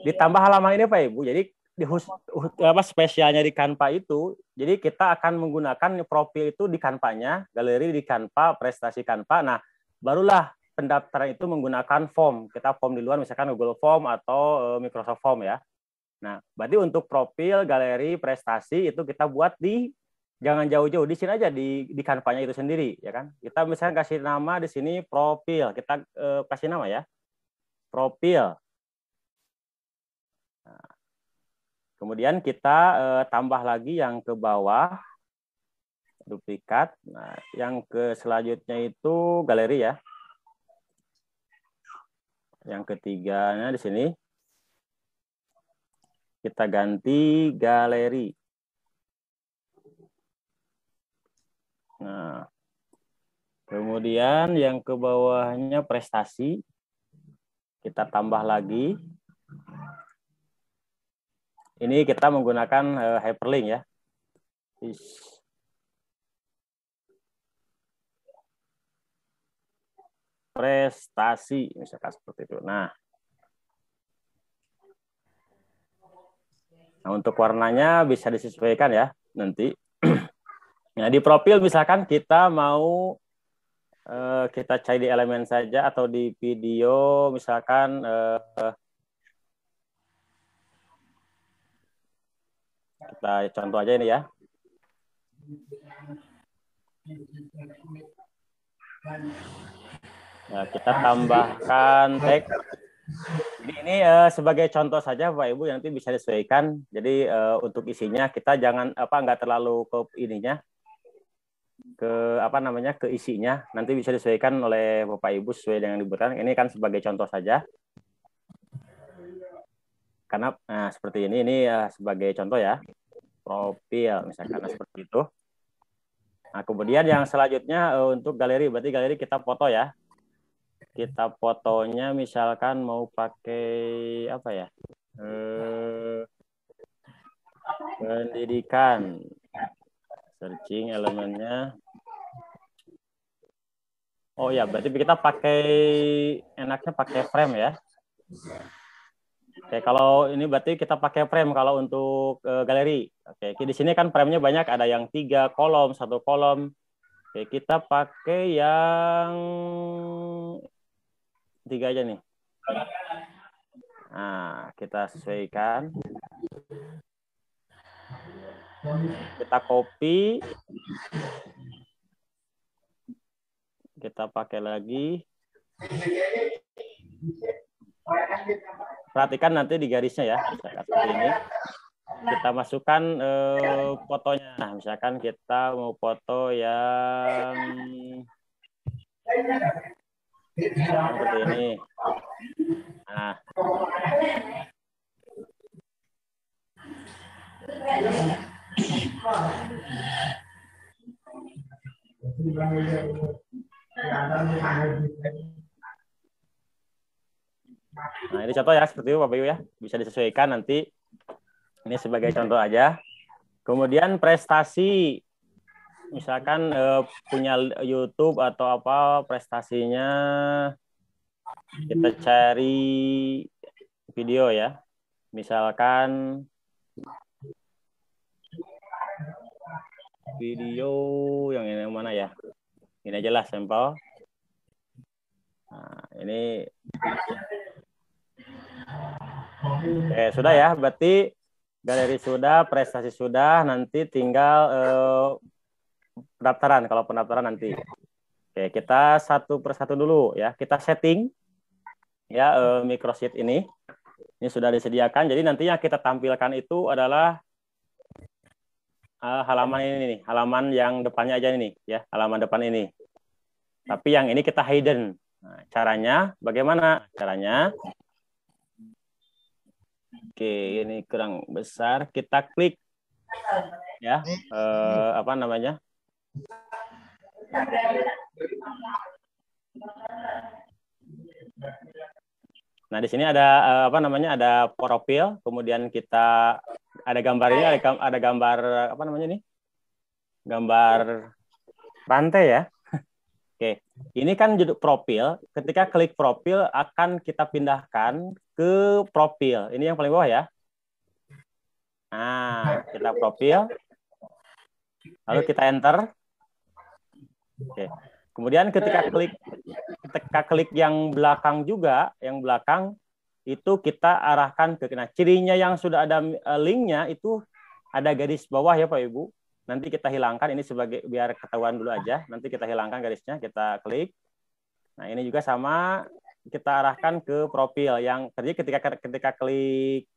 ditambah halaman ini Pak Ibu. Jadi spesialnya di Canva itu, jadi kita akan menggunakan profil itu di Canva-nya, galeri di Canva, prestasi Canva. Nah, barulah pendaftaran itu menggunakan form. Kita form di luar, misalkan Google Form atau Microsoft Form ya. Nah, berarti untuk profil, galeri, prestasi itu kita buat jangan jauh-jauh, di sini aja di Canva-nya itu sendiri, ya kan? Kita misalnya kasih nama di sini profil, kita kasih nama ya, profil. Nah, kemudian kita tambah lagi yang ke bawah, duplikat. Nah, yang ke selanjutnya itu galeri ya. Yang ketiganya di sini kita ganti galeri. Nah, kemudian yang ke bawahnya prestasi kita tambah lagi. Ini kita menggunakan hyperlink ya. Prestasi misalkan seperti itu. Nah, untuk warnanya bisa disesuaikan ya nanti. Nah, di profil misalkan kita mau kita cari di elemen saja atau di video misalkan kita contoh aja ini ya. Nah, kita tambahkan tag. Jadi ini sebagai contoh saja Bapak Ibu, nanti bisa disesuaikan. Jadi untuk isinya kita jangan nggak terlalu ke ininya, ke isinya. Nanti bisa disesuaikan oleh Bapak Ibu sesuai dengan dibutuhkan. Ini kan sebagai contoh saja. Karena seperti ini sebagai contoh ya. Profil misalkan seperti itu. Nah, kemudian yang selanjutnya untuk galeri, berarti galeri kita foto ya. Kita fotonya misalkan mau pakai apa ya? Pendidikan. Searching elemennya. Oh ya, berarti kita enaknya pakai frame ya. Oke, kalau ini berarti kita pakai frame kalau untuk galeri. Oke, di sini kan frame-nya banyak, ada yang 3 kolom, 1 kolom. Oke, kita pakai yang 3 aja nih. Nah, kita sesuaikan. Kita copy. Kita pakai lagi. Perhatikan nanti di garisnya ya, misalkan seperti ini. Kita masukkan fotonya. Nah, misalkan kita mau foto yang seperti ini. Nah, Nah, ini contoh ya, seperti itu Bapak Ibu ya. Bisa disesuaikan nanti. Ini sebagai contoh aja. Kemudian prestasi. Misalkan punya YouTube atau apa prestasinya, kita cari video ya. Misalkan video yang mana ya? Ini aja lah sampel. Nah, ini oke, sudah ya. Berarti galeri sudah, prestasi sudah, nanti tinggal pendaftaran. Kalau pendaftaran nanti. Oke, kita satu persatu dulu ya. Kita setting ya microsheet ini. Ini sudah disediakan. Jadi nantinya kita tampilkan itu adalah halaman ini nih, halaman yang depannya aja ini ya, halaman depan ini. Tapi yang ini kita hidden. Nah, caranya bagaimana? Caranya oke, ini kurang besar. Kita klik ya, apa namanya? Nah, di sini ada apa namanya? Ada profil, kemudian kita ada gambar ini, ada gambar apa namanya nih? Gambar rantai ya. Oke, ini kan judul profil. Ketika klik profil akan kita pindahkan ke profil. Ini yang paling bawah ya. Nah, kita profil. Lalu kita enter. Oke. Kemudian ketika klik yang belakang juga, yang belakang itu kita arahkan ke, nah cirinya yang sudah ada linknya itu ada garis bawah ya Pak Ibu. Nanti kita hilangkan ini sebagai biar ketahuan dulu aja. Nanti kita hilangkan garisnya, kita klik. Nah ini juga sama kita arahkan ke profil yang ketika klik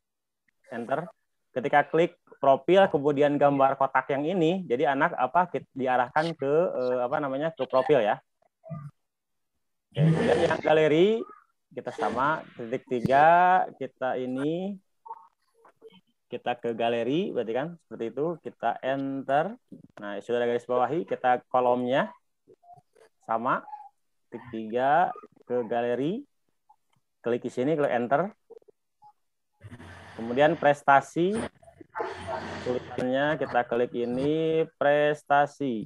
enter, ketika klik profil kemudian gambar kotak yang ini, jadi anak apa diarahkan ke apa namanya ke profil ya. Oke, kemudian yang galeri kita sama titik 3 kita ini kita ke galeri berarti kan seperti itu kita enter. Nah sudah ada garis bawahi kita kolomnya sama titik 3 ke galeri klik di sini klik enter. Kemudian prestasi tulisannya kita klik ini prestasi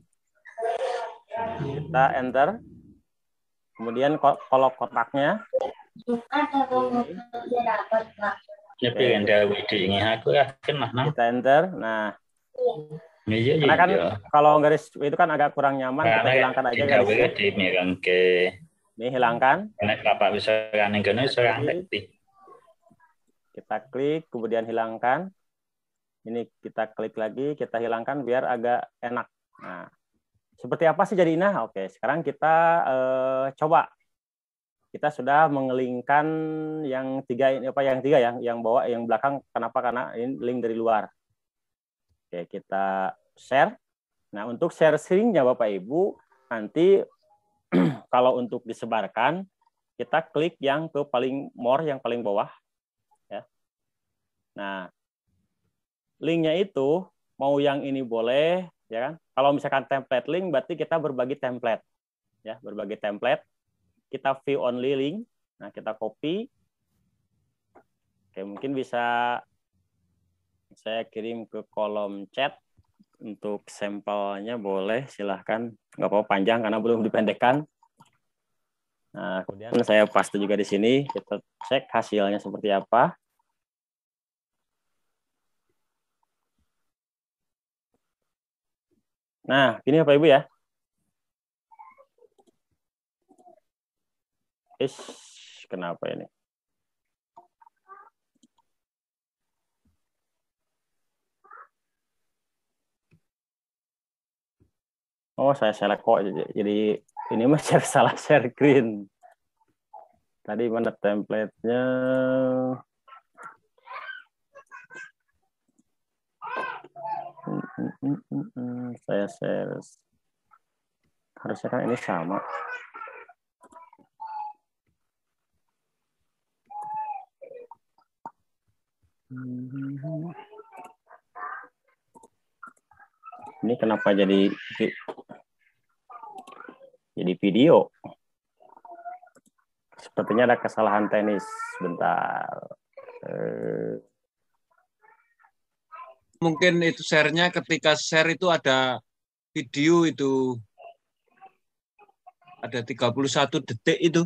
kita enter. Kemudian kalau kotaknya kita enter. Nah karena kan kalau garis itu kan agak kurang nyaman, kita hilangkan aja garisnya. Ini hilangkan. Kita klik, kemudian hilangkan. Ini kita klik lagi, kita hilangkan biar agak enak. Nah, seperti apa sih jadi nah? Oke, sekarang kita coba. Kita sudah mengelingkan yang tiga ini apa yang tiga yang bawah, yang belakang. Kenapa? Karena ini link dari luar. Oke, kita share. Nah, untuk share screen-nya Bapak Ibu, nanti kalau untuk disebarkan, kita klik yang ke paling more, yang paling bawah. Ya. Nah, linknya itu mau yang ini boleh, ya kan? Kalau misalkan template link, berarti kita berbagi template, ya, berbagi template. Kita view only link, nah kita copy. Oke, mungkin bisa saya kirim ke kolom chat untuk sampelnya boleh, silahkan. Nggak apa-apa panjang karena belum dipendekkan. Nah, kemudian saya paste juga di sini, kita cek hasilnya seperti apa. Nah, ini Bapak Ibu ya. Kenapa ini? Oh, saya select kok. Jadi ini mah salah share screen. Tadi mana template-nya? Saya share. Harusnya kan ini sama. Ini kenapa jadi video? Seperti Sepertinya ada kesalahan teknis. Bentar. Mungkin itu share-nya ketika share itu ada video itu ada 31 detik itu.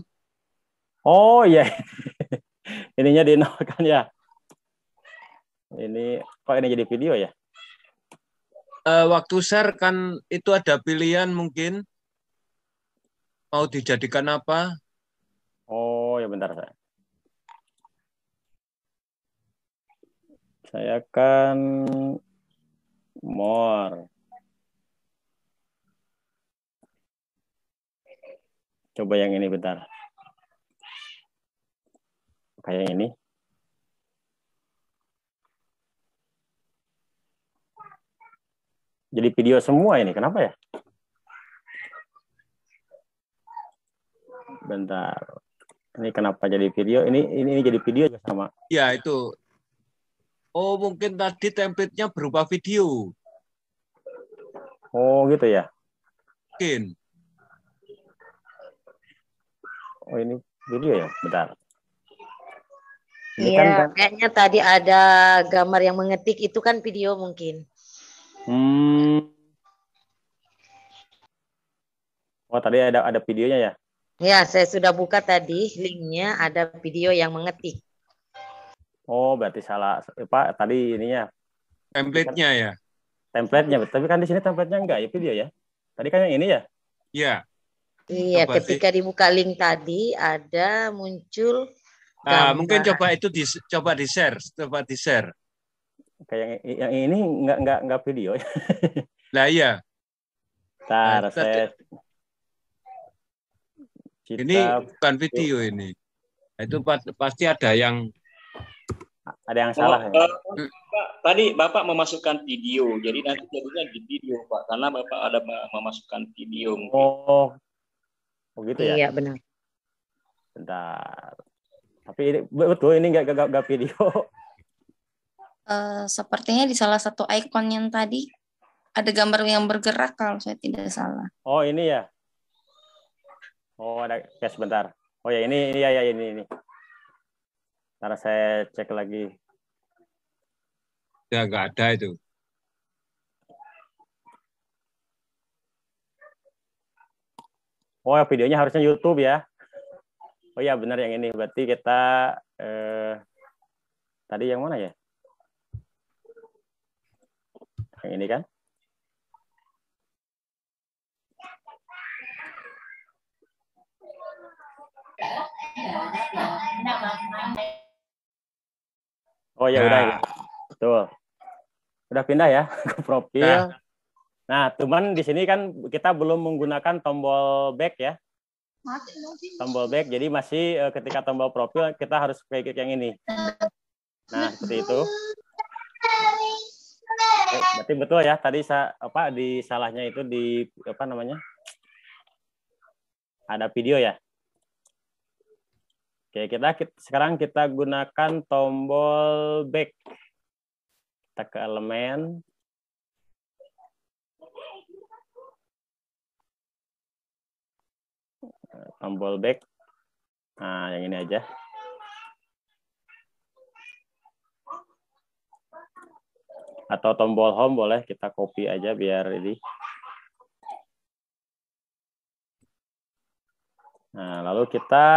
Oh iya. Ininya dinolkan ya. Ini kok ini jadi video ya? Waktu share kan itu ada pilihan mungkin mau dijadikan apa? Oh ya bentar saya. Saya akan more. Coba yang ini bentar. Kayak ini. Jadi video semua ini. Kenapa ya? Bentar. Ini kenapa jadi video? Ini jadi video juga sama. Ya itu. Oh mungkin tadi template-nya berupa video. Oh gitu ya. Mungkin. Oh ini video ya. Bentar. Ini Iya, kan kayaknya tadi ada gambar yang mengetik itu kan video mungkin. Oh tadi ada videonya ya? Ya, saya sudah buka tadi linknya, ada video yang mengetik. Oh berarti salah. Pak tadi ininya. Template-nya ya. Template-nya. Tapi kan di sini template-nya enggak ya video ya? Tadi kan yang ini ya? Iya. Iya, Coba ketika dibuka link tadi ada muncul gambar. mungkin coba itu coba di-share, Kayak yang ini enggak video ya. Lah iya. Bentar, saya ini bukan video ini. Itu pasti ada yang salah ya. Pak, tadi Bapak memasukkan video, jadi nanti jadinya di video, Pak, karena Bapak ada memasukkan video. Oh gitu ya? Iya, benar. Bentar. Tapi ini, betul ini nggak video. Sepertinya di salah satu ikon yang tadi ada gambar yang bergerak kalau saya tidak salah. Oh ini ya. Oh ada sebentar. Oh ya ini ya ini. Ntar saya cek lagi. ya nggak ada itu. Oh videonya harusnya YouTube ya. Oh ya benar yang ini. Berarti kita tadi yang mana ya? Yang ini kan? Oh ya udah ya. Betul. Udah pindah ya ke profil. Nah, cuman di sini kan kita belum menggunakan tombol back ya. Tombol back, jadi masih ketika tombol profil kita harus klik yang ini. Nah, seperti itu. Berarti betul ya tadi di salahnya itu di apa namanya? Ada video ya. Oke, sekarang kita gunakan tombol back. Kita ke elemen. Tombol back. Nah, yang ini aja. Atau tombol home boleh kita copy aja biar ini. Nah, lalu kita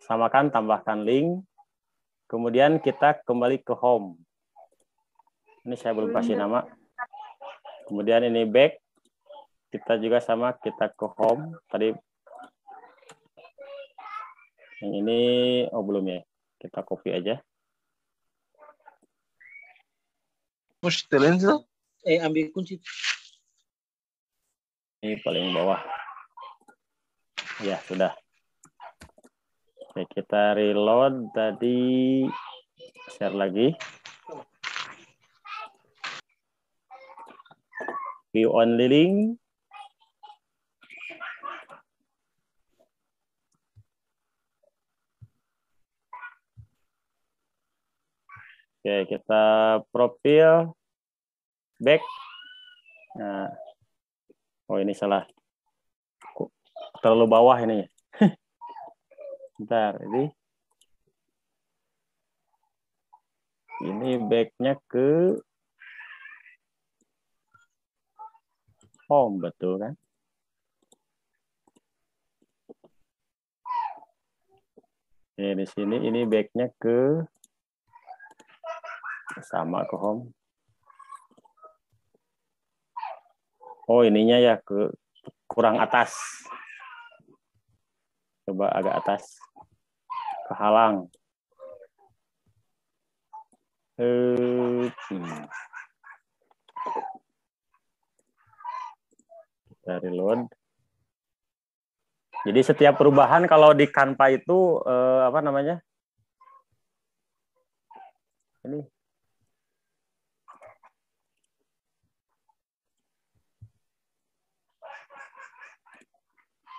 samakan, tambahkan link. Kemudian kita kembali ke home. Ini saya belum kasih nama. Kemudian ini back. Kita juga sama, kita ke home. Tadi yang ini, oh belum ya. Kita copy aja. Ambil kunci. Ini paling bawah. Ya, sudah. Oke, kita reload tadi. Share lagi. View only link. Oke, kita profil back. Nah, oh ini salah. terlalu bawah ini. Bentar, ini back-nya ke home, betul kan? Di sini ini back-nya ke sama ke home. Oh, ininya ya ke kurang atas. Coba agak atas. Kehalang. Kita reload. Jadi setiap perubahan kalau di Canva itu apa namanya?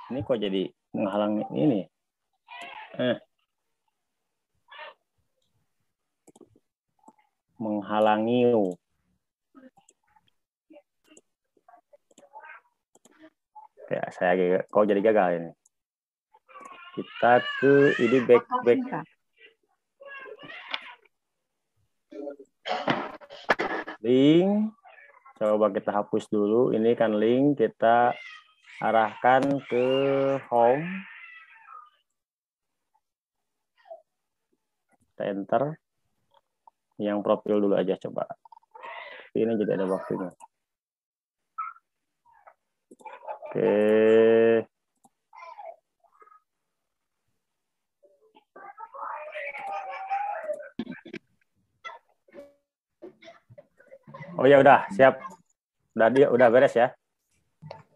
Ini kok jadi menghalang ini? Menghalangi. Ya, saya kok jadi gagal ini. Kita ke ini back. Link. Coba kita hapus dulu. Ini kan link, kita arahkan ke home. Kita enter. Yang profil dulu aja coba. Ini jadi ada waktunya. Oke. Oh ya udah, siap. Udah beres ya.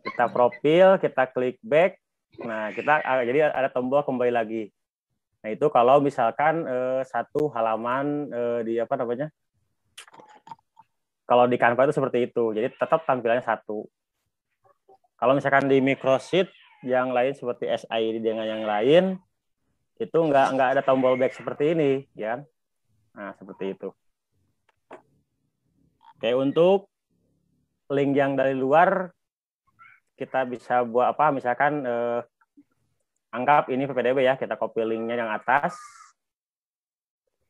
Kita profil, kita klik back. Nah, kita jadi ada tombol kembali lagi. Nah, itu kalau misalkan satu halaman di apa namanya? Kalau di Canva itu seperti itu. Jadi tetap tampilannya satu. Kalau misalkan di Microsheet yang lain seperti SID dengan yang lain itu nggak ada tombol back seperti ini, ya. Nah, seperti itu. Oke, untuk link yang dari luar kita bisa buat apa? Misalkan anggap ini PPDB ya, kita copy linknya yang atas,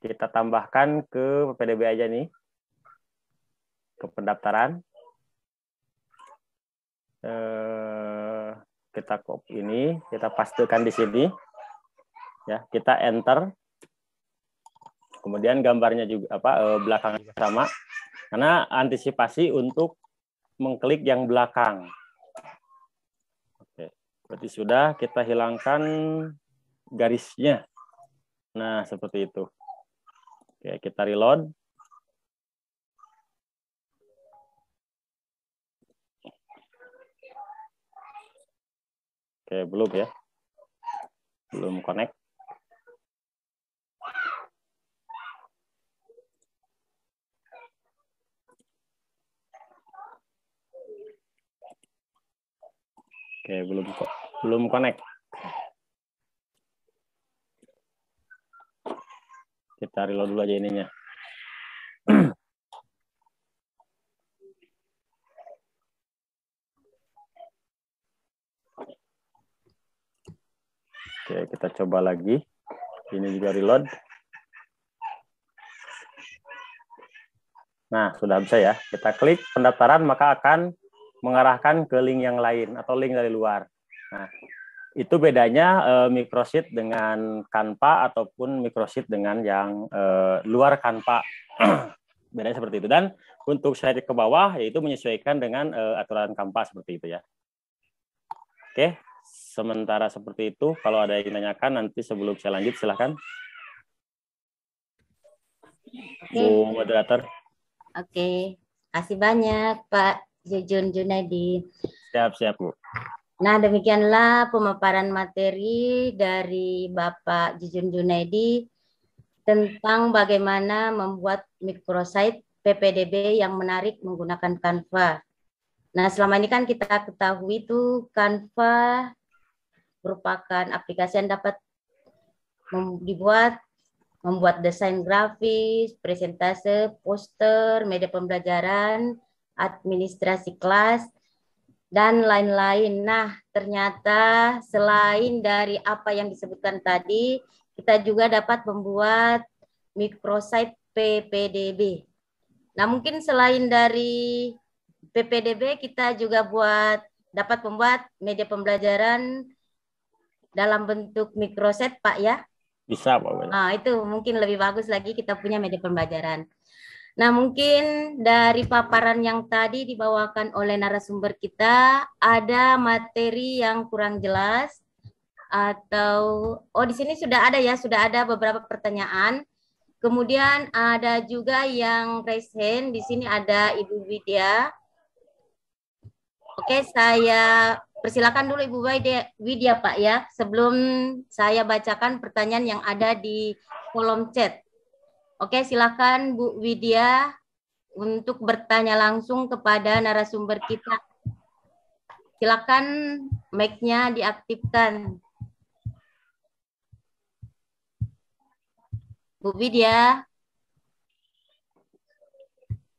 kita tambahkan ke PPDB aja nih, ke pendaftaran. Kita copy ini, kita pastekan di sini, ya, kita enter. Kemudian gambarnya juga apa belakangnya sama, karena antisipasi untuk mengklik yang belakang. Oke, berarti sudah, kita hilangkan garisnya. Nah, seperti itu. Oke, kita reload. Oke, belum ya. Belum connect. Oke, belum connect. Kita reload dulu aja ininya. Oke, kita coba lagi. Ini juga reload. Nah, sudah bisa ya. Kita klik pendaftaran, maka akan mengarahkan ke link yang lain atau link dari luar. Nah, itu bedanya Microsheet dengan Canva ataupun Microsheet dengan yang luar Canva. Bedanya seperti itu. Dan untuk slide ke bawah, yaitu menyesuaikan dengan aturan Canva seperti itu ya. Oke, sementara seperti itu. Kalau ada yang ditanyakan nanti sebelum saya lanjut, silahkan. Bu moderator. Oke, kasih banyak Pak Jujun Junaidi. Siap, Bu. Nah, demikianlah pemaparan materi dari Bapak Jujun Junaidi tentang bagaimana membuat microsite PPDB yang menarik menggunakan Canva. Nah, selama ini kan kita ketahui itu Canva merupakan aplikasi yang dapat membuat desain grafis, presentase, poster, media pembelajaran, administrasi kelas, dan lain-lain. Nah, ternyata selain dari apa yang disebutkan tadi, kita juga dapat membuat microsite PPDB. Nah, mungkin selain dari PPDB, kita juga dapat membuat media pembelajaran dalam bentuk microsite, Pak, ya? Bisa, Pak. Nah, itu mungkin lebih bagus lagi kita punya media pembelajaran. Nah, mungkin dari paparan yang tadi dibawakan oleh narasumber kita, ada materi yang kurang jelas atau di sini sudah ada ya, sudah ada beberapa pertanyaan. Kemudian ada juga yang raise hand, di sini ada Ibu Widya. Oke, saya persilakan dulu Ibu Widya, Pak, ya, sebelum saya bacakan pertanyaan yang ada di kolom chat. Oke, silakan Bu Widya untuk bertanya langsung kepada narasumber kita. Silakan mic-nya diaktifkan. Bu Widya.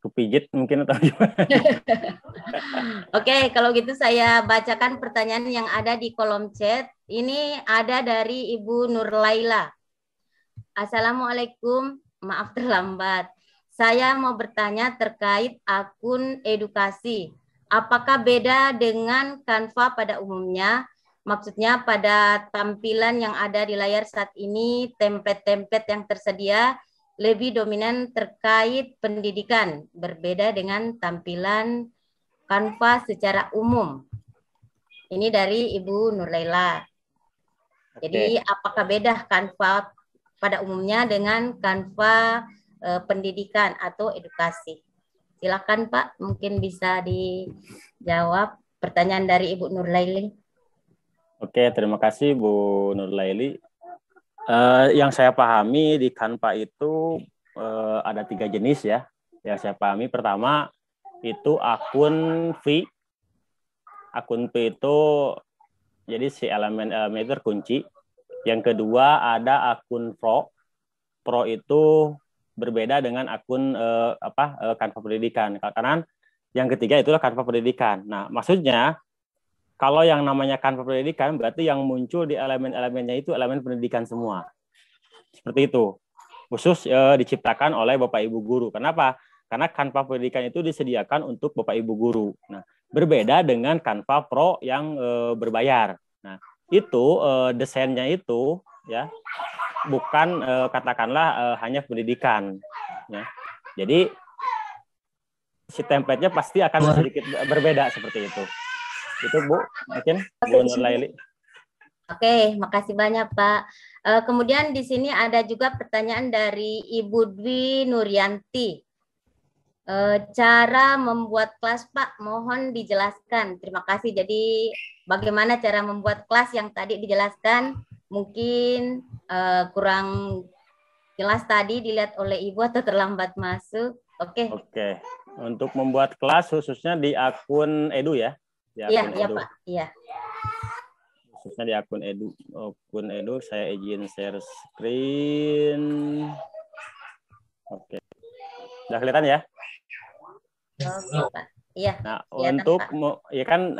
Kepijit mungkin atau gimana? Oke, kalau gitu saya bacakan pertanyaan yang ada di kolom chat. Ini ada dari Ibu Nur Laila. Assalamualaikum. Maaf terlambat. Saya mau bertanya terkait akun edukasi. Apakah beda dengan Canva pada umumnya? Maksudnya pada tampilan yang ada di layar saat ini, template-template yang tersedia lebih dominan terkait pendidikan, berbeda dengan tampilan Canva secara umum. Ini dari Ibu Nur Laila. Jadi apakah beda Canva pada umumnya dengan Canva pendidikan atau edukasi? Silakan Pak, mungkin bisa dijawab pertanyaan dari Ibu Nur Laili. Oke, terima kasih Bu Nur Laili. Yang saya pahami di Canva itu ada 3 jenis ya. Yang saya pahami pertama itu akun V. Akun V itu jadi si elemen-elemen itu terkunci. Yang kedua ada akun Pro. Pro itu berbeda dengan akun Canva pendidikan. Karena yang ketiga itulah Canva pendidikan. Nah, maksudnya kalau yang namanya Canva pendidikan berarti yang muncul di elemen-elemennya itu elemen pendidikan semua. Seperti itu. Khusus diciptakan oleh Bapak Ibu guru. Kenapa? Karena Canva pendidikan itu disediakan untuk Bapak Ibu guru. Nah, berbeda dengan Canva Pro yang berbayar. Nah, itu desainnya itu ya bukan katakanlah hanya pendidikan ya. Jadi si template-nya pasti akan sedikit berbeda seperti itu. Itu Bu, mungkin Bu Nur Laili. Oke, makasih banyak Pak. Kemudian di sini ada juga pertanyaan dari Ibu Dwi Nuryanti. Cara membuat kelas Pak, mohon dijelaskan. Terima kasih. Jadi bagaimana cara membuat kelas yang tadi dijelaskan? Mungkin kurang jelas tadi dilihat oleh Ibu atau terlambat masuk. Oke. Oke. Untuk membuat kelas khususnya di akun Edu ya? Iya, Pak. Iya. Khususnya di akun Edu. Akun Edu saya izin share screen. Oke. Sudah kelihatan ya? Oke, Pak. Iya. Nah, untuk ya kan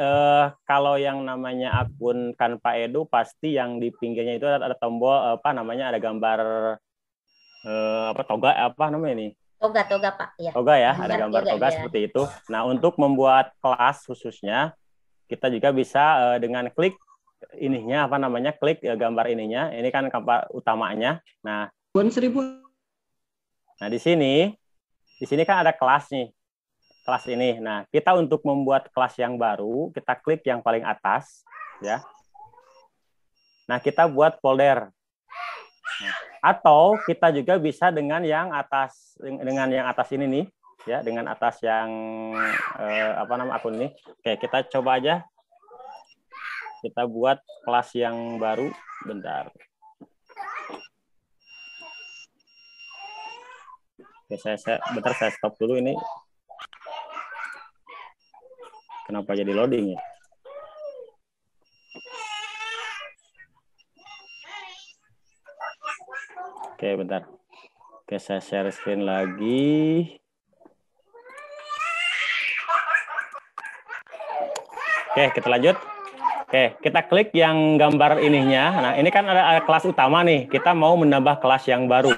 kalau yang namanya akun Canva Edu pasti yang di pinggirnya itu ada tombol ada gambar toga namanya ini? Toga Pak, ya. Toga ya, ada gambar toga ya. Seperti itu. Nah, untuk membuat kelas khususnya kita juga bisa dengan klik ininya klik gambar ininya. Ini kan gambar utamanya. Nah, nah di sini kan ada kelas nih. Kelas ini. Nah, kita untuk membuat kelas yang baru, kita klik yang paling atas, ya. Nah, kita buat folder. Nah, atau kita juga bisa dengan yang atas ini nih, ya, dengan atas yang akun ini. Oke, kita coba aja. Kita buat kelas yang baru, bentar. Oke, saya stop dulu ini. Kenapa jadi loading ya? Oke, bentar. Oke, saya share screen lagi. Oke, kita lanjut. Oke, kita klik yang gambar ininya. Nah, ini kan ada kelas utama nih. Kita mau menambah kelas yang baru.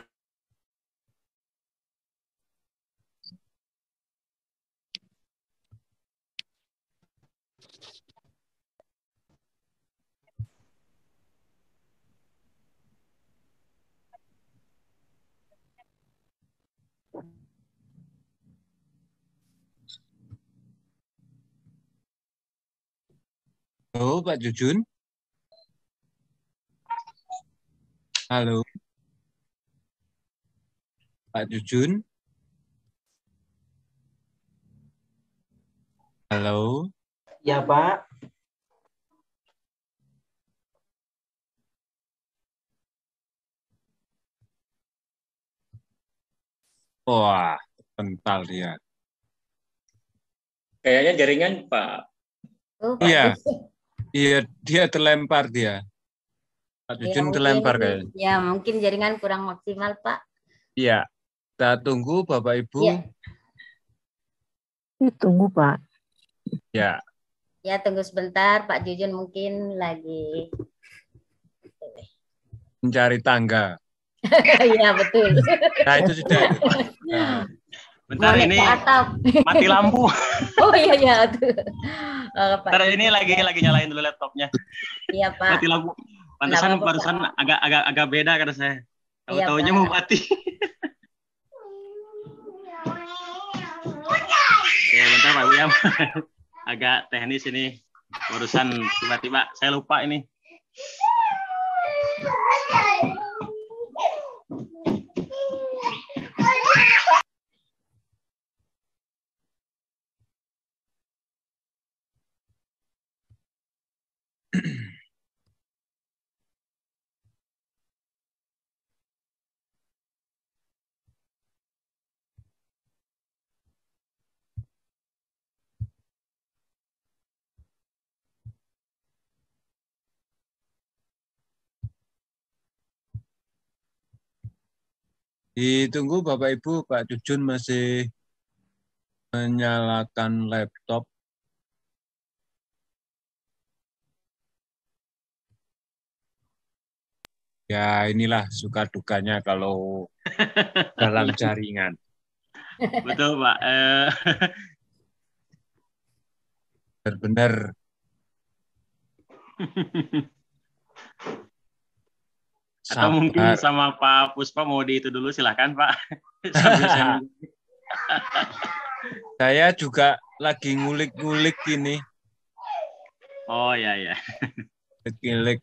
Halo, Pak Jujun. Halo, Pak Jujun. Halo. Ya, Pak. Wah, kental dia. Kayaknya jaringan Pak. Oh, Pak Iya, Jujun. iya, dia terlempar dia. Pak Ya, Jujun terlempar kayaknya. ya, mungkin jaringan kurang maksimal, Pak. Iya, kita tunggu Bapak Ibu. Ya, Tunggu, Pak. Ya, ya tunggu sebentar, Pak Jujun mungkin lagi. mencari tangga. Iya, betul. Nah, itu sudah itu. Nah, Bentar, Mau naik ini ke atap. mati lampu. Oh iya, iya. Tuh. Pak Bentar, ini Jujun. lagi nyalain dulu laptopnya. Iya, Pak. Mati lampu. Nggak Pantesan apa-apa, barusan agak beda kata saya. Iya, Tahu-taunya Pak. mau mati. Oke, bentar Pak William. Agak teknis ini. Barusan tiba-tiba saya lupa ini. ditunggu Bapak Ibu, Pak Jujun masih menyalakan laptop. Ya, inilah suka dukanya kalau dalam jaringan. Betul Pak. Benar-benar Atau mungkin sama Pak Puspa mau di itu dulu, silahkan Pak. Sambil saya Saya juga lagi ngulik-ngulik ini. Oh ya ya. Ngulik.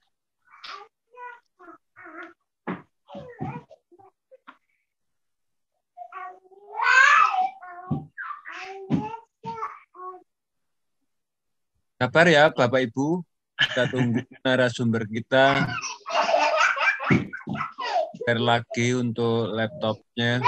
Kabar ya Bapak Ibu. Kita tunggu narasumber kita share lagi untuk laptopnya.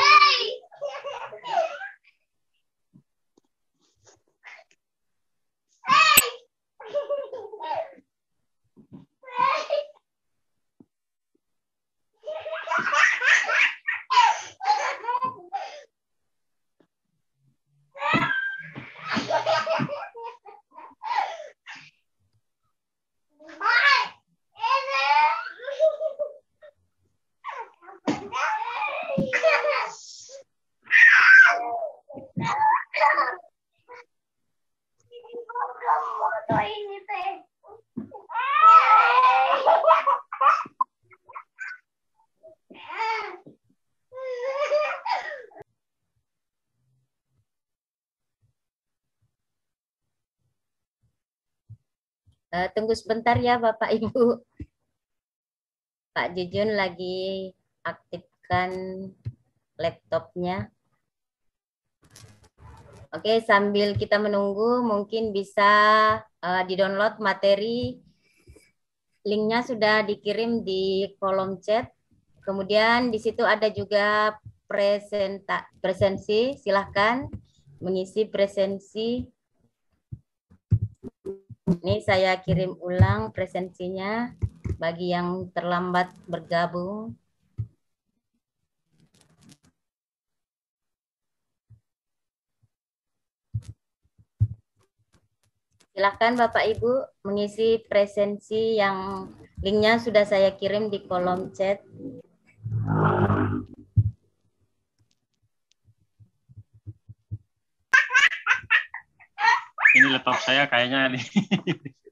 Tunggu sebentar ya Bapak Ibu. Pak Jujun lagi aktifkan laptopnya. Oke, sambil kita menunggu mungkin bisa di-download materi. Linknya sudah dikirim di kolom chat. Kemudian di situ ada juga presensi. Silahkan mengisi presensi. Ini saya kirim ulang presensinya bagi yang terlambat bergabung. Silakan Bapak Ibu mengisi presensi yang linknya sudah saya kirim di kolom chat. Ini laptop saya kayaknya nih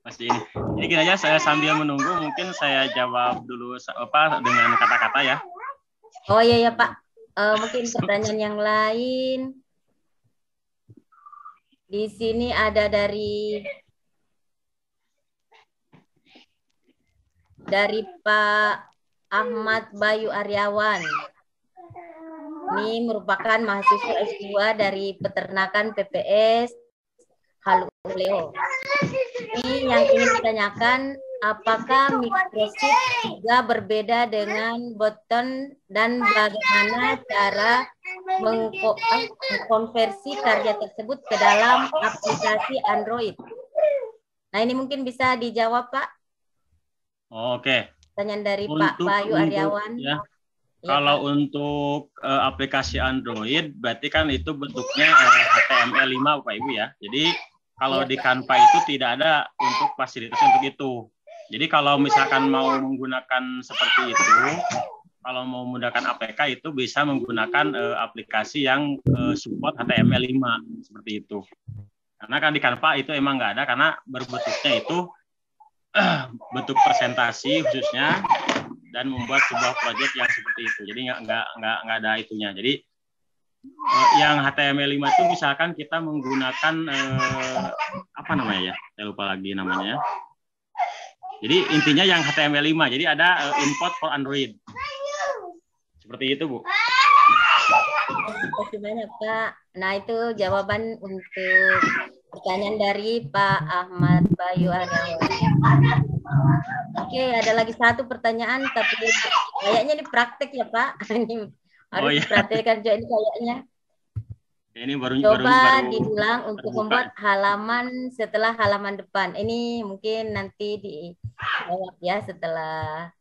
masih ini. Jadi gini aja, saya sambil menunggu mungkin saya jawab dulu dengan kata-kata ya. Oh iya ya Pak. Mungkin pertanyaan yang lain. Di sini ada dari Pak Ahmad Bayu Aryawan. Ini merupakan mahasiswa S2 dari peternakan PPS Haluleo. Ini yang ingin ditanyakan, apakah microchip juga berbeda dengan boton dan bagaimana cara mengkonversi karya tersebut ke dalam aplikasi Android? Nah, ini mungkin bisa dijawab, Pak. Oke. Pertanyaan dari Pak Bayu Aryawan. Ya, kalau untuk aplikasi Android, berarti kan itu bentuknya HTML5, Bapak Ibu ya. Jadi kalau di Canva itu tidak ada untuk fasilitas untuk itu. Jadi kalau misalkan mau menggunakan seperti itu, kalau mau menggunakan APK itu bisa menggunakan aplikasi yang support HTML5 seperti itu. Karena kan di Canva itu emang nggak ada, karena berbentuknya itu bentuk presentasi khususnya dan membuat sebuah proyek yang seperti itu. Jadi nggak ada itunya. Jadi yang HTML5 itu misalkan kita menggunakan apa namanya ya? Saya lupa lagi namanya. Jadi intinya yang HTML5. Jadi ada import for Android. Seperti itu, Bu. Terima kasih banyak, Pak. Nah, itu jawaban untuk pertanyaan dari Pak Ahmad Bayu Aryawan. Oke, ada lagi satu pertanyaan, tapi kayaknya ini praktek ya, Pak. Ini harus diperhatikan juga ini kayaknya. Ini Coba diulang untuk membuat halaman setelah halaman depan. Ini mungkin nanti dijawab ya setelah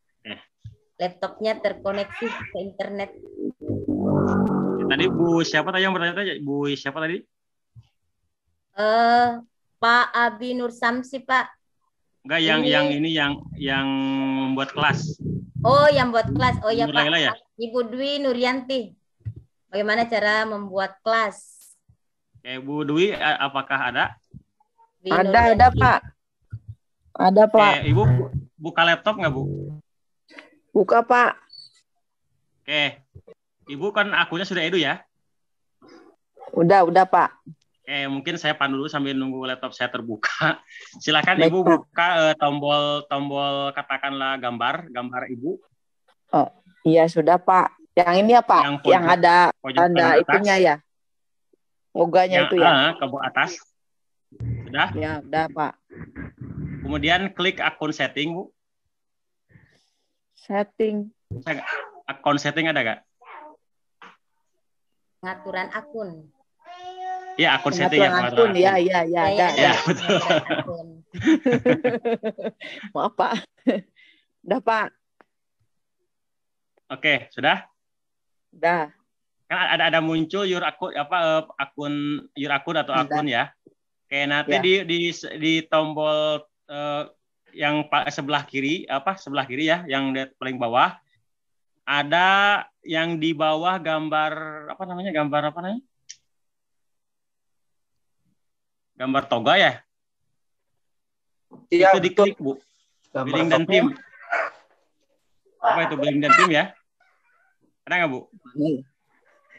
laptopnya terkoneksi ke internet. Tadi Bu siapa tadi yang bertanya? Bu siapa tadi? Pak Abi Nur Samsi, Pak. Enggak, yang ini yang membuat kelas. Oh, yang buat kelas. Oh ya, Pak. Ya? Ibu Dwi Nuryanti. Bagaimana cara membuat kelas? Bu Dwi, apakah ada? Ada, Pak. Ada, Pak. Ibu buka laptop nggak, Bu? Buka, Pak. Oke. Ibu kan akunnya sudah Edu ya? Udah, Pak. Mungkin saya pandu dulu sambil nunggu laptop saya terbuka. Silakan Baik, Ibu buka tombol katakanlah gambar Ibu. Oh, iya sudah, Pak. Yang ini ya, Pak? Yang ada tanda itunya ya? Loganya itu ya? Ke atas. Sudah? Ya, udah, Pak. Kemudian klik akun setting, Bu. Setting. Akun setting ada nggak? Pengaturan akun. Ya, akun setting ya. Akun, ya, ada. Ya, betul. Maaf, Pak. Udah, Pak. Oke, sudah? Udah. Kan ada muncul akun your akun atau akun ya. Oke, nanti ya. di tombol yang sebelah kiri ya, yang paling bawah ada yang di bawah gambar apa namanya? Gambar toga ya? Iya, itu diklik, Bu. Billing dan tim. Apa itu billing dan tim ya? Ada nggak, Bu?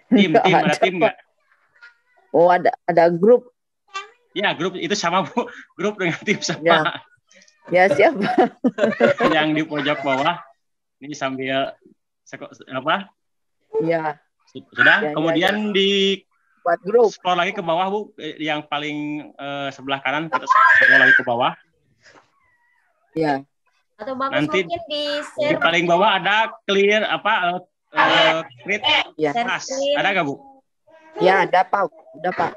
Tim ada tim nggak? Oh, ada grup. Ya, grup itu sama, Bu. Grup dengan tim sama. Ya siapa? Yang di pojok bawah. Ini sambil apa? Ya. Sudah. Kemudian di buat grup. Scroll lagi ke bawah, Bu. Yang paling sebelah kanan, kita scroll lagi ke bawah. Ya. Atau bagus nanti mungkin di-share. Di paling bawah ada clear create class. Ada nggak, Bu? Ya, ada, Pak. Udah, Pak.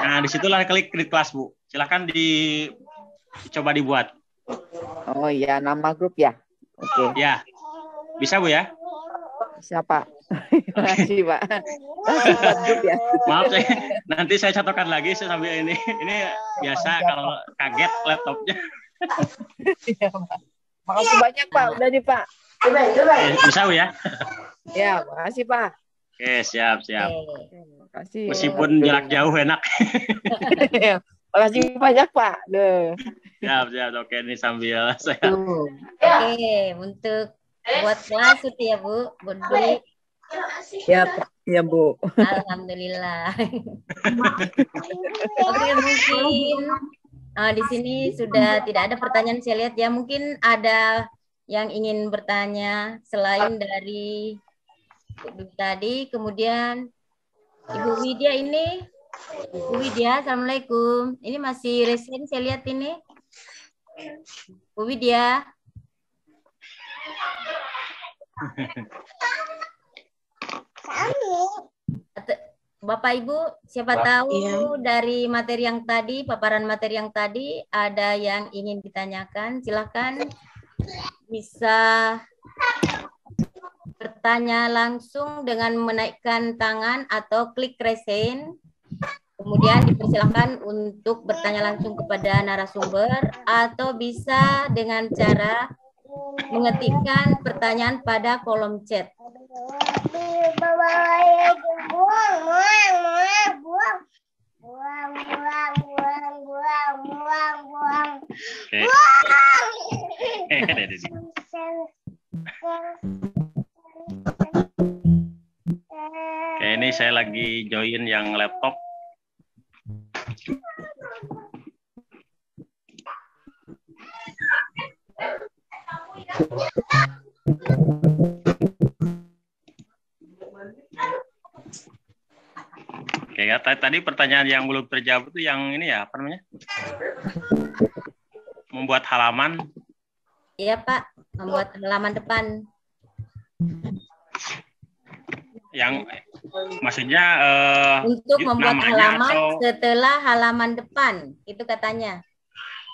Nah, disitulah klik create class, Bu. Silahkan dicoba dibuat. Oh iya, nama grup ya. Oke. Ya. Bisa, Bu ya? Bisa, Pak. Makasih, Pak. Maaf, nanti saya catakan lagi sambil ini. Ini biasa kalau kaget laptopnya. Iya, Pak. Makasih banyak, Pak. Udah nih, Pak. Bisa ya? Ya, makasih, Pak. Oke, siap. Makasih. Meskipun jarak jauh enak. Makasih banyak, Pak. Siap. Oke, ini sambil saya. Oke, untuk buat kelas itu ya, Bu. Dwi. Ya, Pak. Ya, Bu. Alhamdulillah. Oke, mungkin di sini sudah tidak ada pertanyaan saya lihat ya. Mungkin ada yang ingin bertanya selain dari Bu tadi. Kemudian Ibu Widya ini. Bu Widya, Assalamualaikum. Ini masih resen saya lihat ini. Bu Widya. Bapak Ibu, siapa tahu dari materi yang tadi, paparan materi yang tadi, ada yang ingin ditanyakan, silakan bisa bertanya langsung dengan menaikkan tangan atau klik raise hand. Kemudian dipersilakan untuk bertanya langsung kepada narasumber atau bisa dengan cara mengetikkan pertanyaan pada kolom chat. Oke, ini saya lagi join yang laptop. Oke ya, tadi pertanyaan yang belum terjawab itu yang ini ya, apa namanya? Membuat halaman. Iya Pak, membuat halaman depan. Yang maksudnya untuk membuat halaman atau... setelah halaman depan, itu katanya.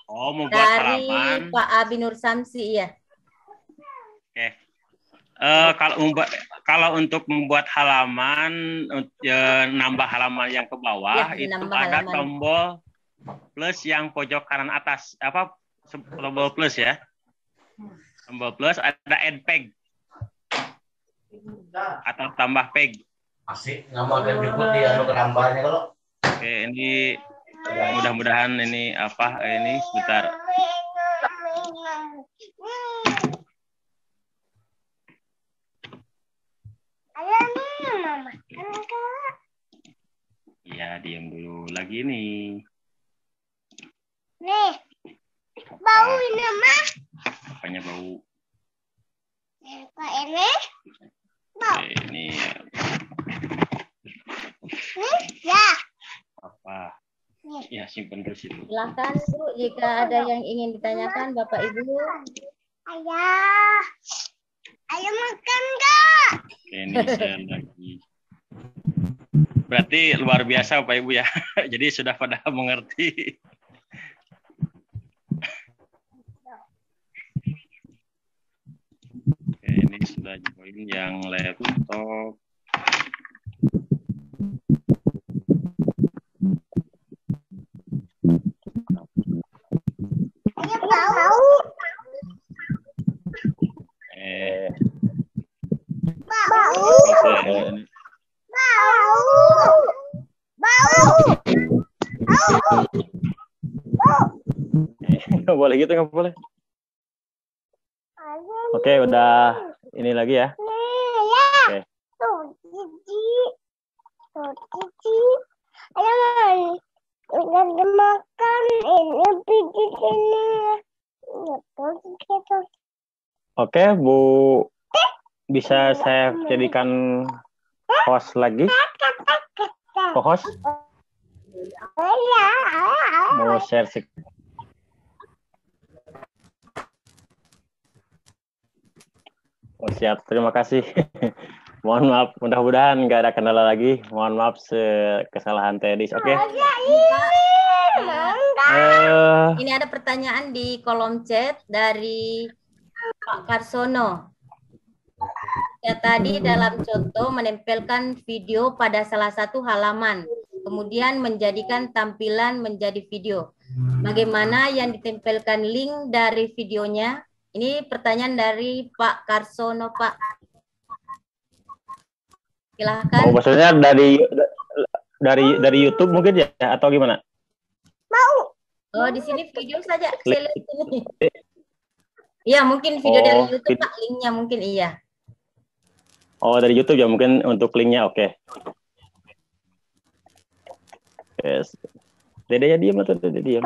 Oh, membuat dari halaman. Pak Abi Nur Samsi ya. Oke. Kalau untuk membuat halaman, nambah halaman yang ke bawah, ya, itu ada tombol plus yang pojok kanan atas, apa tombol plus ya? Tombol plus, ada add peg atau tambah peg. Asik, nama berikut dia gambarnya kalau. Oke, ini mudah-mudahan ini apa? Ini sebentar. Ya, diam dulu lagi nih. Nih, bau ini mah. Apanya bau? Pak ini. Bau. Ini. Ya. Apa? Ya, simpan terus itu. Silakan Bu, jika ada yang ingin ditanyakan Bapak Ibu. Ayah. Ayah makan enggak? Ini saya lagi. Berarti luar biasa Bapak Ibu ya. Jadi sudah pada mengerti. Oke, ini sudah join yang laptop. Ayah bau. Nggak boleh gitu, nggak boleh. Oke, udah ini lagi ya. Oke. Oke, Bu, bisa saya jadikan host lagi? Co-host? Mau share sih. Oh, siap, terima kasih. Mohon maaf, mudah-mudahan nggak ada kendala lagi. Mohon maaf kesalahan teknis. Oke. Ini ada pertanyaan di kolom chat dari Pak Karsono. Ya, tadi dalam contoh menempelkan video pada salah satu halaman, kemudian menjadikan tampilan menjadi video. Bagaimana yang ditempelkan link dari videonya? Ini pertanyaan dari Pak Karsono, Pak. Silahkan. Oh, maksudnya dari YouTube mungkin ya, atau gimana? Mau. Oh, di sini video saja. Saya lihat ini. Iya, mungkin video dari YouTube, Pak. Linknya mungkin iya. Oh, dari YouTube ya, mungkin untuk linknya, oke. Yes. Dedenya diam atau Dede diam?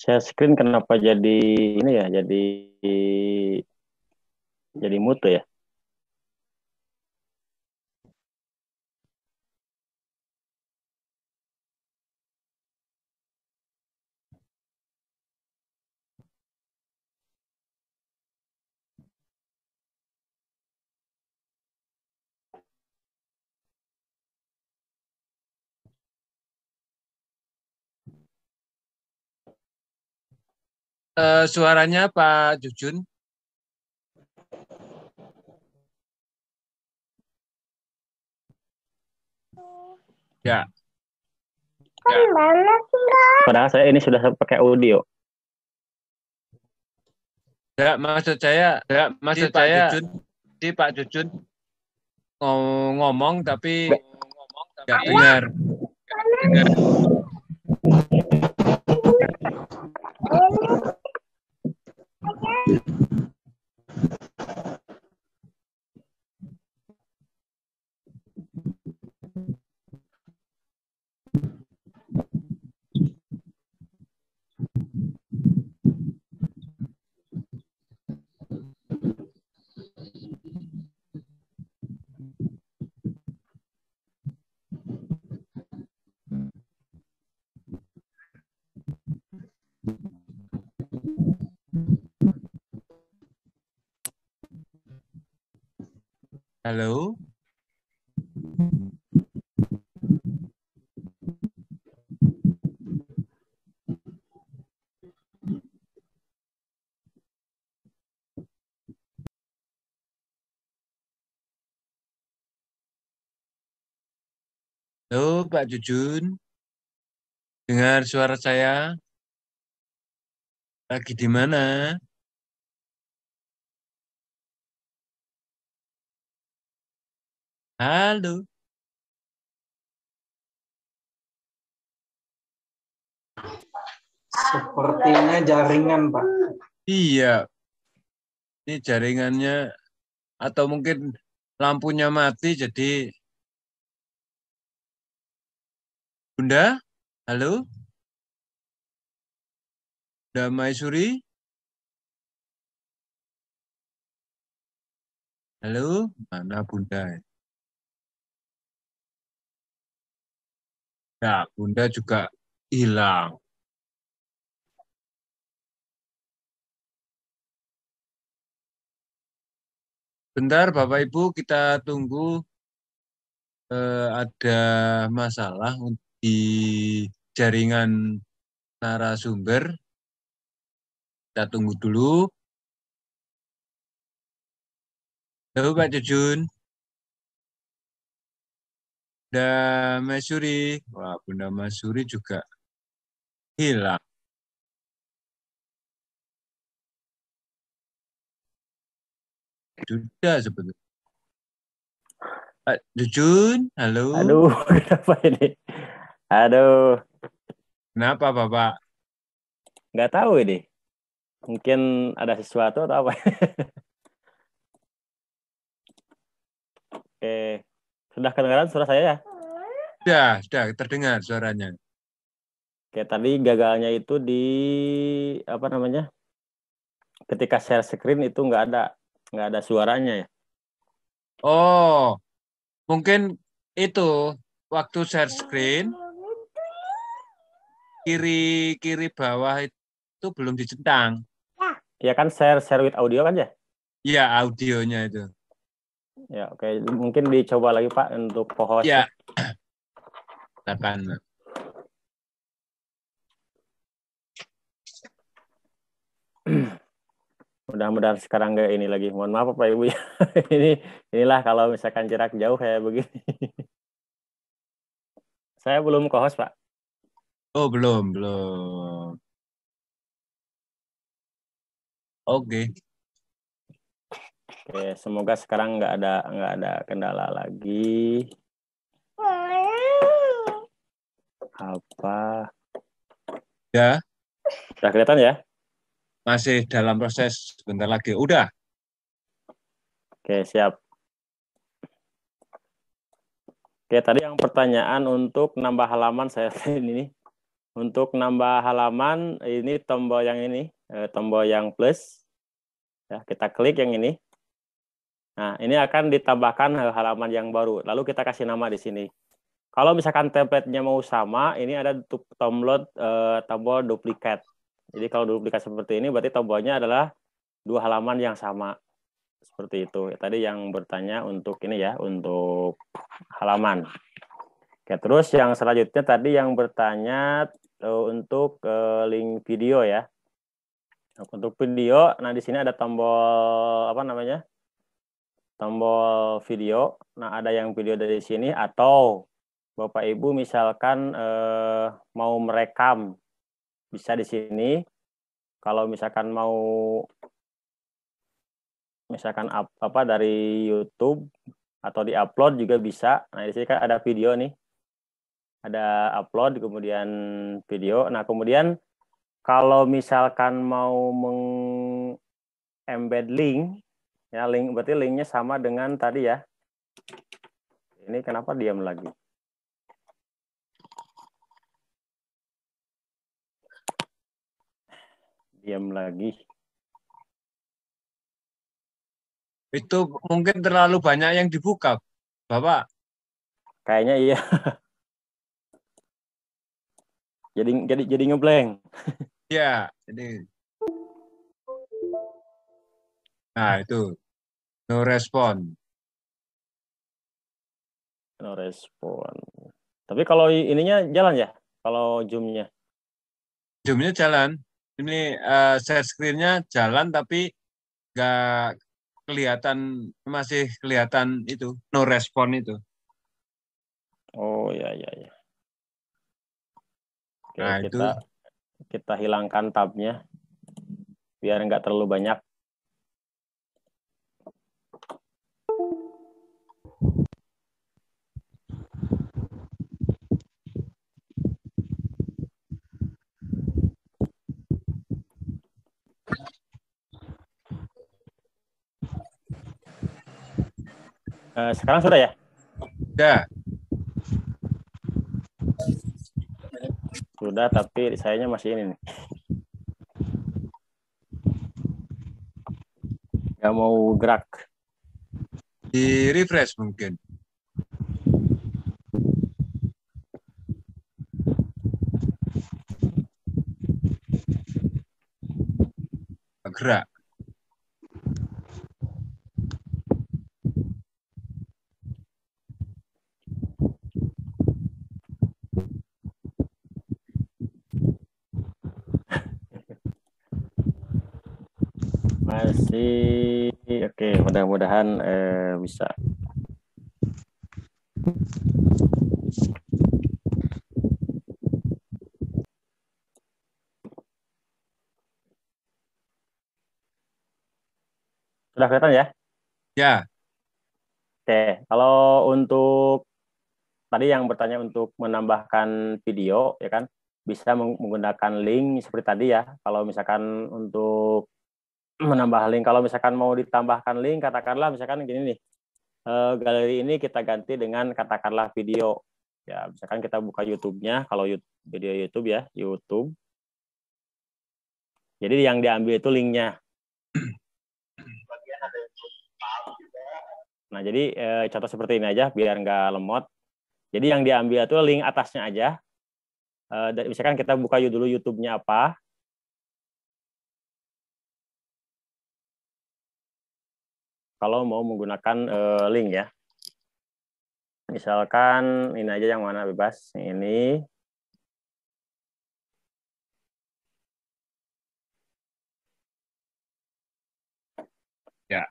Share screen kenapa jadi ini ya, jadi mute ya? Suaranya Pak Jujun. Ya. Padahal saya ini sudah pakai audio. Ya, maksud saya di Pak Jujun ngomong tapi nggak dengar. Halo. Halo, Pak Jujun. Dengar suara saya? Lagi di mana? Halo. Sepertinya jaringan, Pak. Iya. Ini jaringannya atau mungkin lampunya mati jadi Bunda? Halo? Bunda Maisuri? Halo? Mana Bunda? Ya, Bunda juga hilang. Bentar, Bapak Ibu, kita tunggu. Ada masalah di jaringan narasumber. Kita tunggu dulu. Halo, Pak Jujun. Bunda Maisuri. Wah, Bunda Maisuri juga hilang. Sudah sebetulnya. Pak Jujun, halo. Aduh, kenapa ini? Aduh, Kenapa Bapak? nggak tahu ini. Mungkin ada sesuatu atau apa? Oke, sudah kedengaran suara saya ya? Sudah terdengar suaranya. Oke, tadi gagalnya itu di apa namanya? Ketika share screen itu nggak ada suaranya ya. Oh, mungkin itu waktu share screen kiri bawah itu belum dicentang. Ya kan share with audio kan ya? Iya, audionya itu. Ya, oke. Mungkin dicoba lagi Pak untuk co-host. Ya. Silakan. Mudah-mudahan sekarang nggak ini lagi. Mohon maaf Pak Ibu ya. Inilah kalau misalkan jarak jauh kayak begini. Saya belum co-host Pak. Oh, belum. Oke. Oke, semoga sekarang nggak ada kendala lagi. Apa? Ya. Udah kelihatan ya? Masih dalam proses, sebentar lagi. Udah. Oke, siap. Oke, tadi yang pertanyaan untuk nambah halaman saya ini. Untuk nambah halaman ini tombol yang ini, tombol yang plus. Ya, kita klik yang ini. Nah, ini akan ditambahkan halaman yang baru. Lalu kita kasih nama di sini. Kalau misalkan template-nya mau sama, ini ada tombol duplikat. Jadi kalau duplikat seperti ini, berarti tombolnya adalah 2 halaman yang sama. Seperti itu. Tadi yang bertanya untuk ini ya, untuk halaman. Oke, terus yang selanjutnya tadi yang bertanya untuk link video ya. Untuk video, nah di sini ada tombol apa namanya? Tombol video. Nah, ada yang video dari sini atau Bapak Ibu misalkan mau merekam bisa di sini. Kalau misalkan mau misalkan apa dari YouTube atau di-upload juga bisa. Nah, di sini kan ada video nih. Ada upload kemudian video. Nah, kemudian kalau misalkan mau embed link ya, link berarti linknya sama dengan tadi ya. Ini kenapa diam lagi? Diam lagi. Itu mungkin terlalu banyak yang dibuka, Bapak. Kayaknya iya. jadi ngeblank. Ya, jadi. Nah, itu. No respon. No respon. Tapi kalau ininya jalan ya? Kalau Zoom-nya? Zoom-nya jalan. Ini share screen-nya jalan tapi nggak kelihatan, masih kelihatan itu, no respon itu. Oh ya. Oke, Nah, kita hilangkan tab-nya biar nggak terlalu banyak. Sekarang sudah ya? Ya. Sudah, tapi sayanya masih ini nih. Nggak mau gerak. Di refresh mungkin. Gerak. Masih oke, mudah-mudahan bisa. Sudah kelihatan ya? Ya. Oke, kalau untuk tadi yang bertanya untuk menambahkan video, ya kan, bisa menggunakan link seperti tadi ya. Kalau misalkan untuk menambah link, kalau misalkan mau ditambahkan link, katakanlah misalkan gini nih, galeri ini kita ganti dengan katakanlah video. Ya, misalkan kita buka YouTube-nya, kalau video YouTube ya, YouTube. Jadi yang diambil itu linknya. Nah, jadi contoh seperti ini aja biar nggak lemot. Jadi yang diambil itu link atasnya aja. Misalkan kita buka dulu YouTube-nya apa. Kalau mau menggunakan link ya. Misalkan ini aja yang mana bebas. Ini. Ya.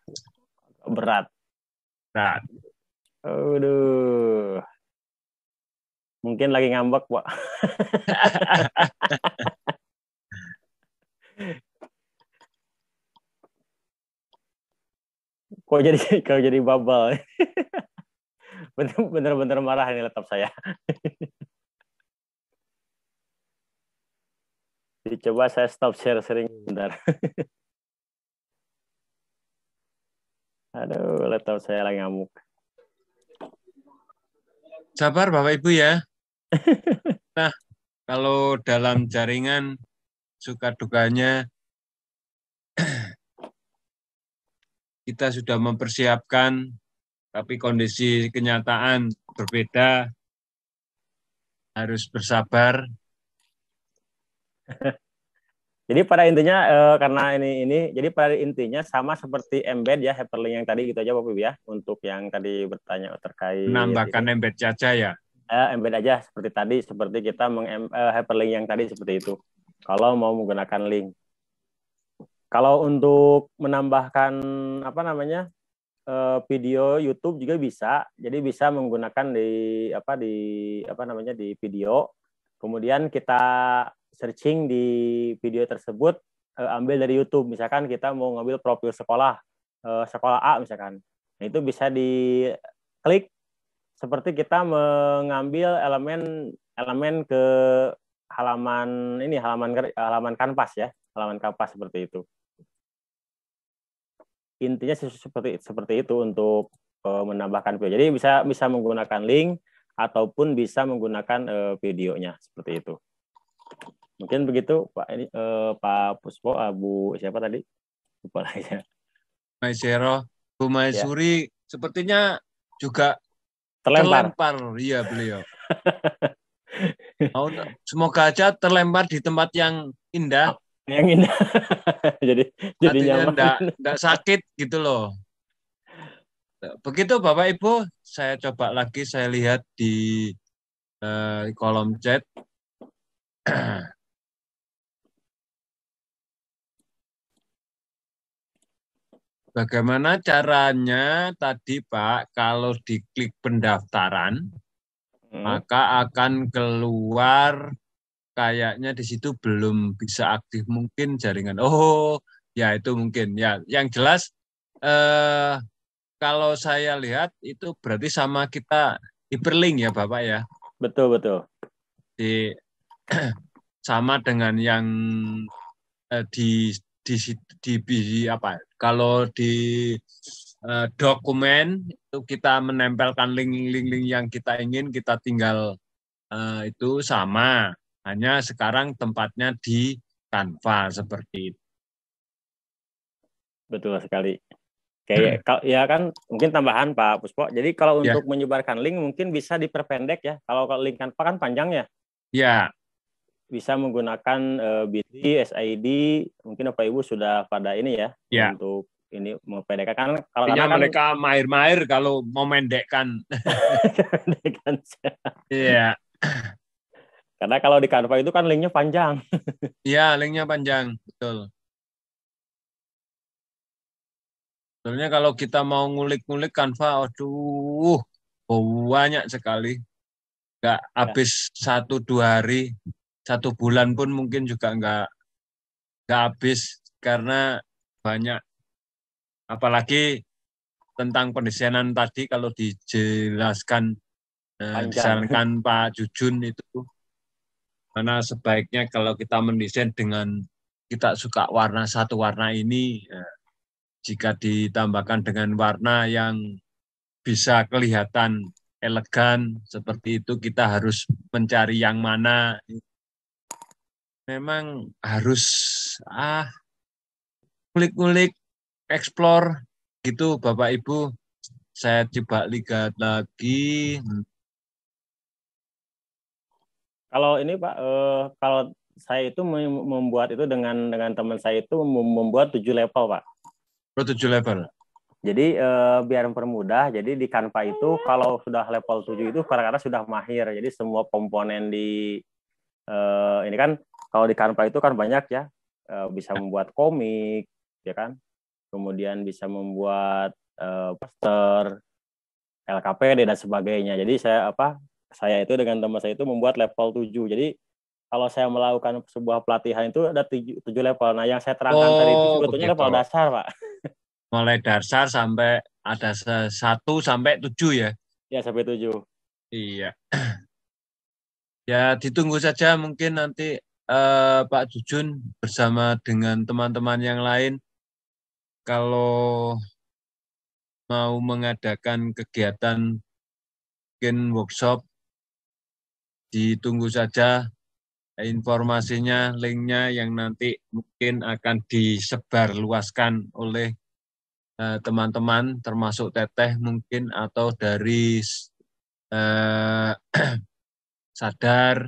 Berat. Berat. Aduh. Mungkin lagi ngambek, Pak. Kok jadi bubble. Bener-bener marah ini laptop saya. Coba saya stop sharing bentar. Aduh, laptop saya lagi ngamuk. Sabar Bapak Ibu ya. Nah, kalau dalam jaringan suka dukanya kita sudah mempersiapkan, tapi kondisi kenyataan berbeda, harus bersabar. Jadi pada intinya karena ini jadi pada intinya sama seperti embed ya, hyperlink yang tadi gitu aja Bapak Ibu ya, untuk yang tadi bertanya terkait menambahkan ini. embed saja ya. Embed aja seperti tadi, seperti kita hyperlink yang tadi seperti itu. Kalau mau menggunakan link. Kalau untuk menambahkan apa namanya video YouTube juga bisa. Jadi bisa menggunakan di video. Kemudian kita searching di video tersebut, ambil dari YouTube. Misalkan kita mau ngambil profil sekolah A misalkan. Nah, itu bisa diklik seperti kita mengambil elemen ke halaman kanvas ya, halaman kanvas seperti itu. Intinya seperti itu untuk menambahkan video. Jadi bisa menggunakan link ataupun bisa menggunakan videonya seperti itu. Mungkin begitu Pak ini Pak Puspo, Bu siapa tadi? Lupa lagi ya. Maisero, Bu Maisuri ya. Sepertinya juga terlempar. Iya beliau. Semoga aja terlempar di tempat yang indah. Yang indah. jadi nyaman. Enggak sakit gitu loh. Begitu Bapak Ibu, saya coba lagi saya lihat di kolom chat. Bagaimana caranya tadi Pak, kalau diklik pendaftaran, maka akan keluar kayaknya di situ belum bisa aktif, mungkin jaringan. Oh, ya itu mungkin. Ya, yang jelas kalau saya lihat itu berarti sama kita hyperlink ya Bapak ya. Betul. Sama dengan yang di apa? Kalau di dokumen itu kita menempelkan link-link yang kita ingin, kita tinggal itu sama. Hanya sekarang tempatnya di Canva seperti itu. Betul sekali. Kayak ya kan mungkin tambahan Pak Puspo. Jadi kalau untuk menyebarkan link mungkin bisa diperpendek ya. Kalau link Canva kan panjang ya. Ya. Bisa menggunakan Bitly, SID, mungkin Bapak Ibu sudah pada ini ya, untuk ini mempendekkan. Kalau mereka mahir-mahir kalau mau mendekkan. Iya. Karena kalau di Canva itu kan linknya panjang. Iya, linknya panjang, betul. Sebenarnya kalau kita mau ngulik-ngulik Canva, aduh, banyak sekali. Nggak habis 1-2 hari. 1 bulan pun mungkin juga nggak habis karena banyak, apalagi tentang pendesainan tadi kalau dijelaskan disarankan Pak Jujun itu, karena sebaiknya kalau kita mendesain dengan kita suka satu warna ini, jika ditambahkan dengan warna yang bisa kelihatan elegan seperti itu, kita harus mencari yang mana. Memang harus kulik-kulik, explore gitu Bapak Ibu. Saya coba lihat lagi. Kalau ini Pak, kalau saya itu membuat itu dengan teman saya itu membuat 7 level Pak. 7 level. Jadi biar mempermudah, jadi di Canva itu kalau sudah level 7 itu kadang-kadang sudah mahir. Jadi semua komponen di ini kan kalau di Canva itu kan banyak ya, bisa membuat komik, ya kan, kemudian bisa membuat poster, LKPD dan sebagainya. Jadi saya itu dengan teman saya itu membuat level 7. Jadi kalau saya melakukan sebuah pelatihan itu ada 7 level. Nah, yang saya terangkan tadi itu sebetulnya level dasar, Pak. Mulai dasar sampai ada 1 sampai 7 ya? Ya, sampai 7. Iya. Ya, ditunggu saja mungkin nanti Pak Jujun bersama dengan teman-teman yang lain kalau mau mengadakan kegiatan mungkin workshop, ditunggu saja informasinya, linknya yang nanti mungkin akan disebarluaskan oleh teman-teman, termasuk Teteh mungkin, atau dari Sadar,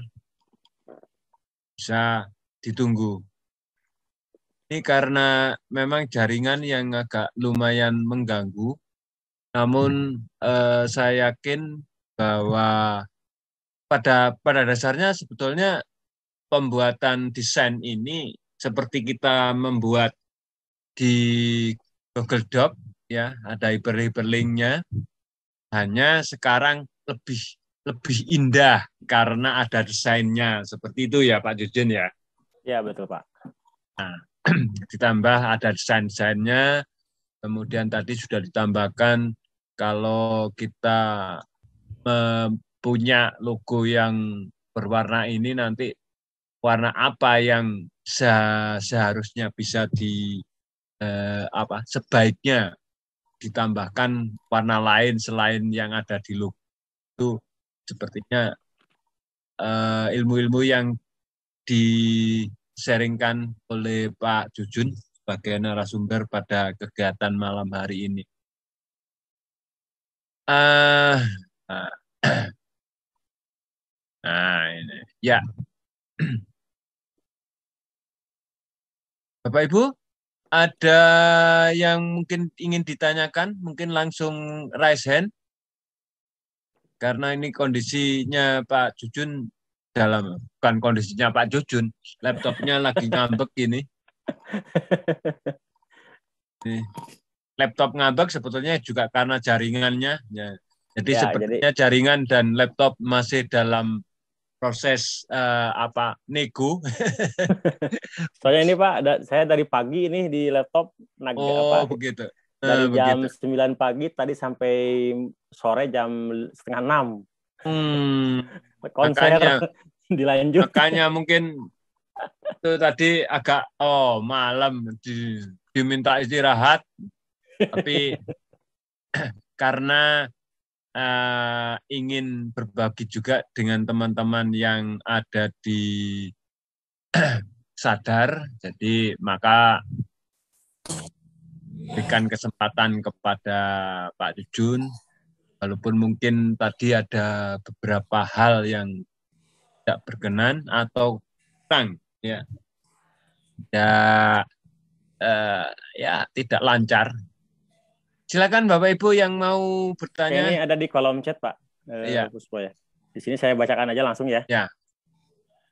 bisa ditunggu. Ini karena memang jaringan yang agak lumayan mengganggu, namun saya yakin bahwa pada dasarnya sebetulnya pembuatan desain ini seperti kita membuat di Google Doc, ya, ada hyperlink-nya, hanya sekarang lebih indah karena ada desainnya, seperti itu ya Pak Jujun ya? Ya, betul Pak. Nah, ditambah ada desain-desainnya, kemudian tadi sudah ditambahkan kalau kita punya logo yang berwarna ini, nanti warna apa yang seharusnya bisa sebaiknya ditambahkan warna lain selain yang ada di logo itu. Sepertinya ilmu-ilmu yang di-sharingkan oleh Pak Jujun sebagai narasumber pada kegiatan malam hari ini. Nah, ini. Ya. Bapak Ibu, ada yang mungkin ingin ditanyakan? Mungkin langsung raise hand. Karena ini kondisinya Pak Jujun bukan kondisinya Pak Jujun, laptopnya lagi ngambek ini. Laptop ngambek sebetulnya juga karena jaringannya. Ya. Jadi sepertinya jaringan dan laptop masih dalam proses nego. Soalnya ini Pak, saya dari pagi ini di laptop begitu. Dari jam 9 pagi tadi sampai sore jam 5:30. Konser dilanjut. Makanya mungkin itu tadi agak malam diminta istirahat, tapi karena ingin berbagi juga dengan teman-teman yang ada di Sadar, jadi maka berikan kesempatan kepada Pak Jujun, walaupun mungkin tadi ada beberapa hal yang tidak berkenan atau kurang, ya, tidak lancar. Silakan Bapak Ibu yang mau bertanya. Ini ada di kolom chat Pak. Iya. Ya. Di sini saya bacakan aja langsung ya. Ya.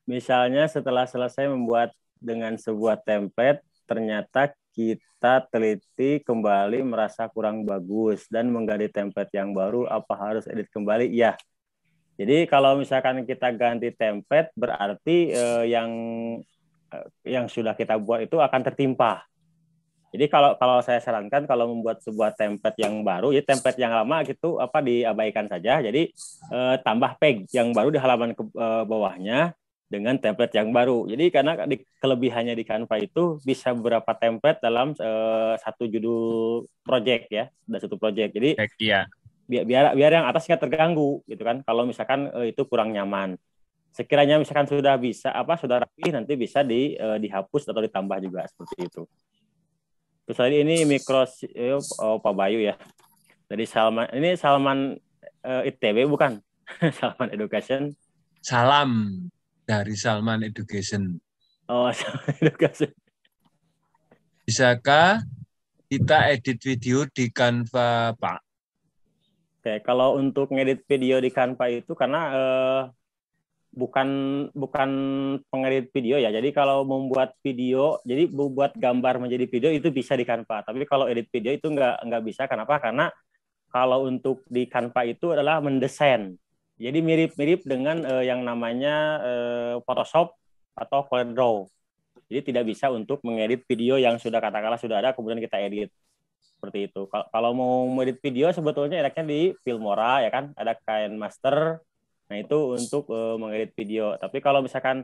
Misalnya setelah selesai membuat dengan sebuah template, ternyata kita teliti kembali merasa kurang bagus dan mengganti template yang baru, apa harus edit kembali? Ya. Jadi kalau misalkan kita ganti template, berarti yang sudah kita buat itu akan tertimpa. Jadi kalau saya sarankan kalau membuat sebuah template yang baru, ya template yang lama gitu diabaikan saja. Jadi tambah page yang baru di halaman bawahnya dengan template yang baru. Jadi karena kelebihannya di Canva itu bisa beberapa template dalam satu judul project ya, ada satu project. Jadi ya. biar yang atas nggak terganggu gitu kan. Kalau misalkan itu kurang nyaman. Sekiranya misalkan sudah bisa sudah rapi, nanti bisa dihapus atau ditambah juga seperti itu. Terus tadi ini Pak Bayu ya. Dari Salman, ini Salman ITB bukan? Salman Education. Salam dari Salman Education. Oh, Salman Education. Bisakah kita edit video di Canva, Pak? Oke, kalau untuk ngedit video di Canva itu karena bukan pengedit video ya. Jadi kalau membuat video, jadi membuat gambar menjadi video itu bisa di Canva. Tapi kalau edit video itu nggak bisa. Kenapa? Karena kalau untuk di Canva itu adalah mendesain. Jadi mirip-mirip dengan yang namanya Photoshop atau CorelDRAW. Jadi tidak bisa untuk mengedit video yang katakanlah sudah ada kemudian kita edit. Seperti itu. Kalau mau mengedit video sebetulnya enaknya di Filmora ya kan, ada KineMaster. Nah, itu untuk mengedit video. Tapi kalau misalkan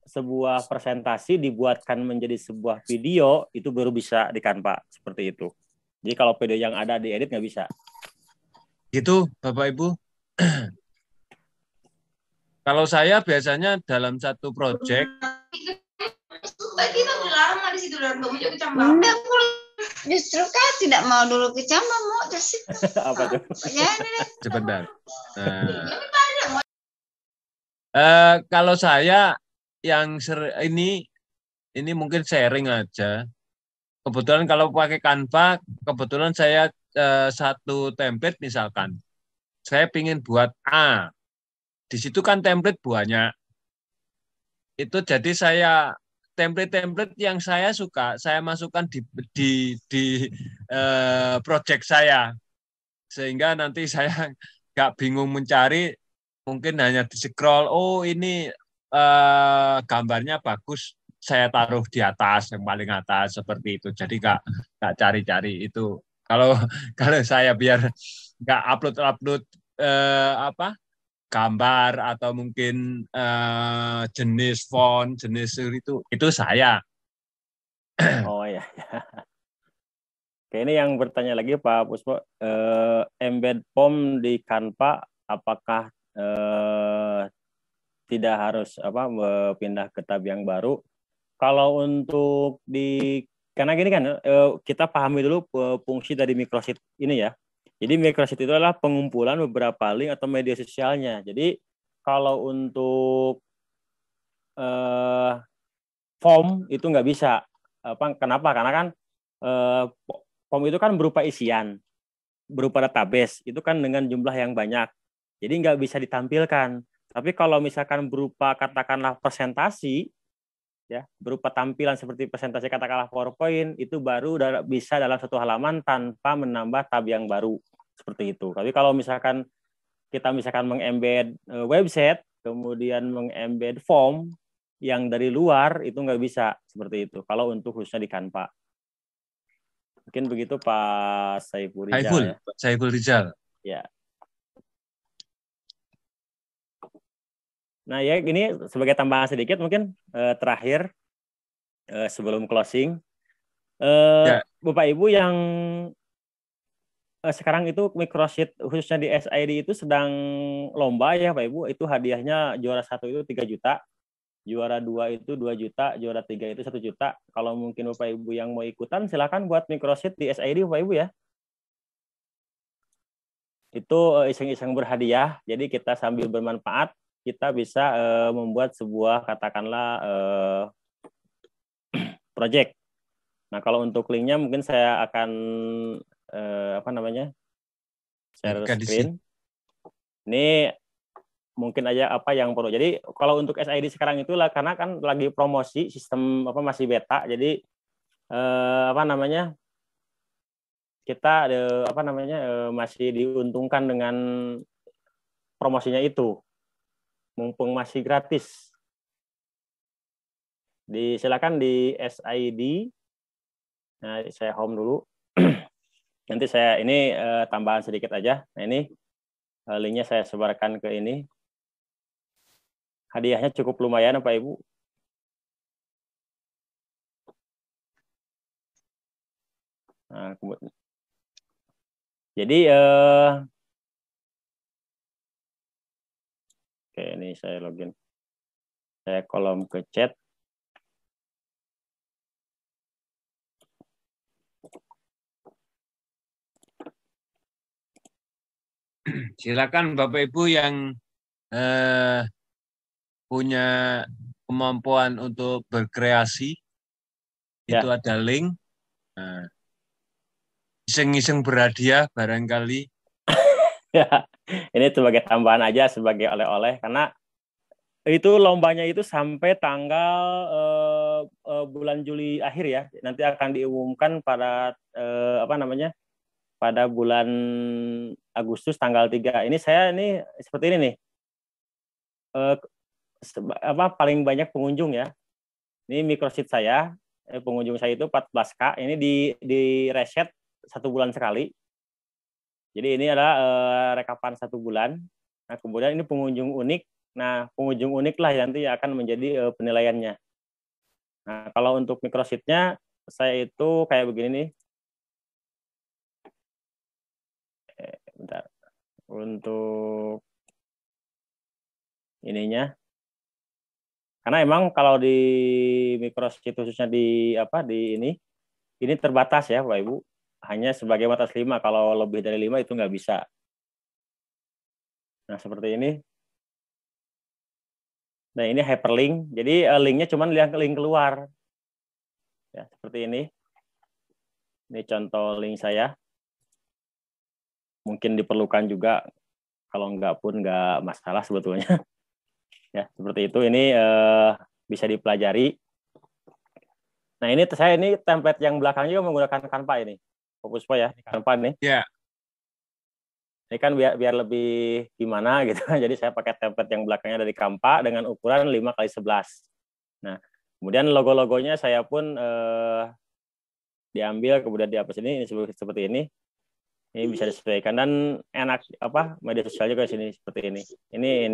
sebuah presentasi dibuatkan menjadi sebuah video, itu baru bisa di Canva. Seperti itu. Jadi kalau video yang ada diedit nggak bisa. Gitu, Bapak Ibu. Kalau saya biasanya dalam satu project. Kita lama di situ dan mau justru kan tidak mau dulu ke Camba mau ke situ. Apa tuh? Sebentar. Kalau saya yang ini mungkin sharing aja. Kebetulan kalau pakai Canva, kebetulan saya satu template misalkan. Saya ingin buat A. Di situ kan template banyak. Itu jadi saya template yang saya suka, saya masukkan di project saya. Sehingga nanti saya nggak bingung mencari, mungkin hanya di-scroll, oh ini gambarnya bagus, saya taruh di atas, yang paling atas, seperti itu. Jadi nggak cari-cari itu. Kalau saya biar nggak upload gambar atau mungkin jenis font, jenis itu saya. Oh ya. Oke, ini yang bertanya lagi Pak Puspo, embed form di Canva apakah tidak harus pindah ke tab yang baru? Kalau untuk karena gini kan kita pahami dulu fungsi dari microsheet ini ya. Jadi microsheet itu adalah pengumpulan beberapa link atau media sosialnya. Jadi kalau untuk form itu nggak bisa. Kenapa? Karena kan form itu kan berupa isian, berupa database. Itu kan dengan jumlah yang banyak. Jadi nggak bisa ditampilkan. Tapi kalau misalkan berupa katakanlah presentasi, ya berupa tampilan seperti presentasi katakanlah PowerPoint, itu baru bisa dalam satu halaman tanpa menambah tab yang baru. Seperti itu. Tapi kalau misalkan kita mengembed website, kemudian mengembed form yang dari luar, itu nggak bisa seperti itu. Kalau untuk khususnya di Canva. Mungkin begitu Pak Saiful Rizal. Saiful Rizal. Ya. Nah ya, ini sebagai tambahan sedikit mungkin terakhir sebelum closing. Bapak Ibu yang sekarang itu microsheet khususnya di SID itu sedang lomba ya Pak Ibu, itu hadiahnya juara 1 itu 3 juta, juara 2 itu 2 juta, juara 3 itu 1 juta. Kalau mungkin Bapak Ibu yang mau ikutan silakan buat microsheet di SID Bapak Ibu ya. Itu iseng-iseng berhadiah, jadi kita sambil bermanfaat kita bisa membuat sebuah katakanlah project. Nah kalau untuk linknya mungkin saya akan share screen. Ini mungkin aja apa yang perlu. Jadi kalau untuk SID sekarang itulah karena kan lagi promosi sistem masih beta. Jadi kita masih diuntungkan dengan promosinya itu. Mumpung masih gratis. Silakan di SID Nah, saya home dulu. Nanti saya ini tambahan sedikit aja. Nah, ini linknya saya sebarkan ke ini. Hadiahnya cukup lumayan, Pak Ibu. Nah, kemudian. Jadi, oke, ini saya login. Saya kolom ke chat. Silakan Bapak Ibu yang punya kemampuan untuk berkreasi, Ya. itu ada link. Nah, iseng-iseng berhadiah barangkali. Ya, ini sebagai tambahan aja, sebagai oleh-oleh, karena itu lombanya itu sampai tanggal bulan Juli akhir ya. Nanti akan diumumkan pada pada bulan Agustus tanggal 3. Ini saya ini seperti ini nih. Paling banyak pengunjung ya. Ini microseed saya, pengunjung saya itu 14K. Ini di reset 1 bulan sekali. Jadi ini adalah rekapan 1 bulan. Nah, kemudian ini pengunjung unik. Nah, pengunjung unik lah nanti akan menjadi penilaiannya. Nah, kalau untuk microseed-nya saya itu kayak begini nih. Bentar. Untuk ininya, karena emang kalau di microseed khususnya di ini terbatas ya Bapak Ibu, hanya sebagai batas 5. Kalau lebih dari 5 itu nggak bisa. Nah, seperti ini. Nah, ini hyperlink, jadi linknya cuma link keluar ya, seperti ini. Ini contoh link saya. Mungkin diperlukan juga, kalau enggak pun enggak masalah sebetulnya. Ya, seperti itu. Ini bisa dipelajari. Nah, ini saya ini template yang belakangnya menggunakan Canva ini. Fokus Pak ya, Canva nih. Ya. Ini kan biar lebih gimana gitu. Jadi saya pakai template yang belakangnya dari Canva dengan ukuran 5x11. Nah, kemudian logo-logonya saya pun diambil, kemudian dihapus ini seperti ini. Ini bisa disesuaikan dan enak media sosial juga sini seperti ini. Ini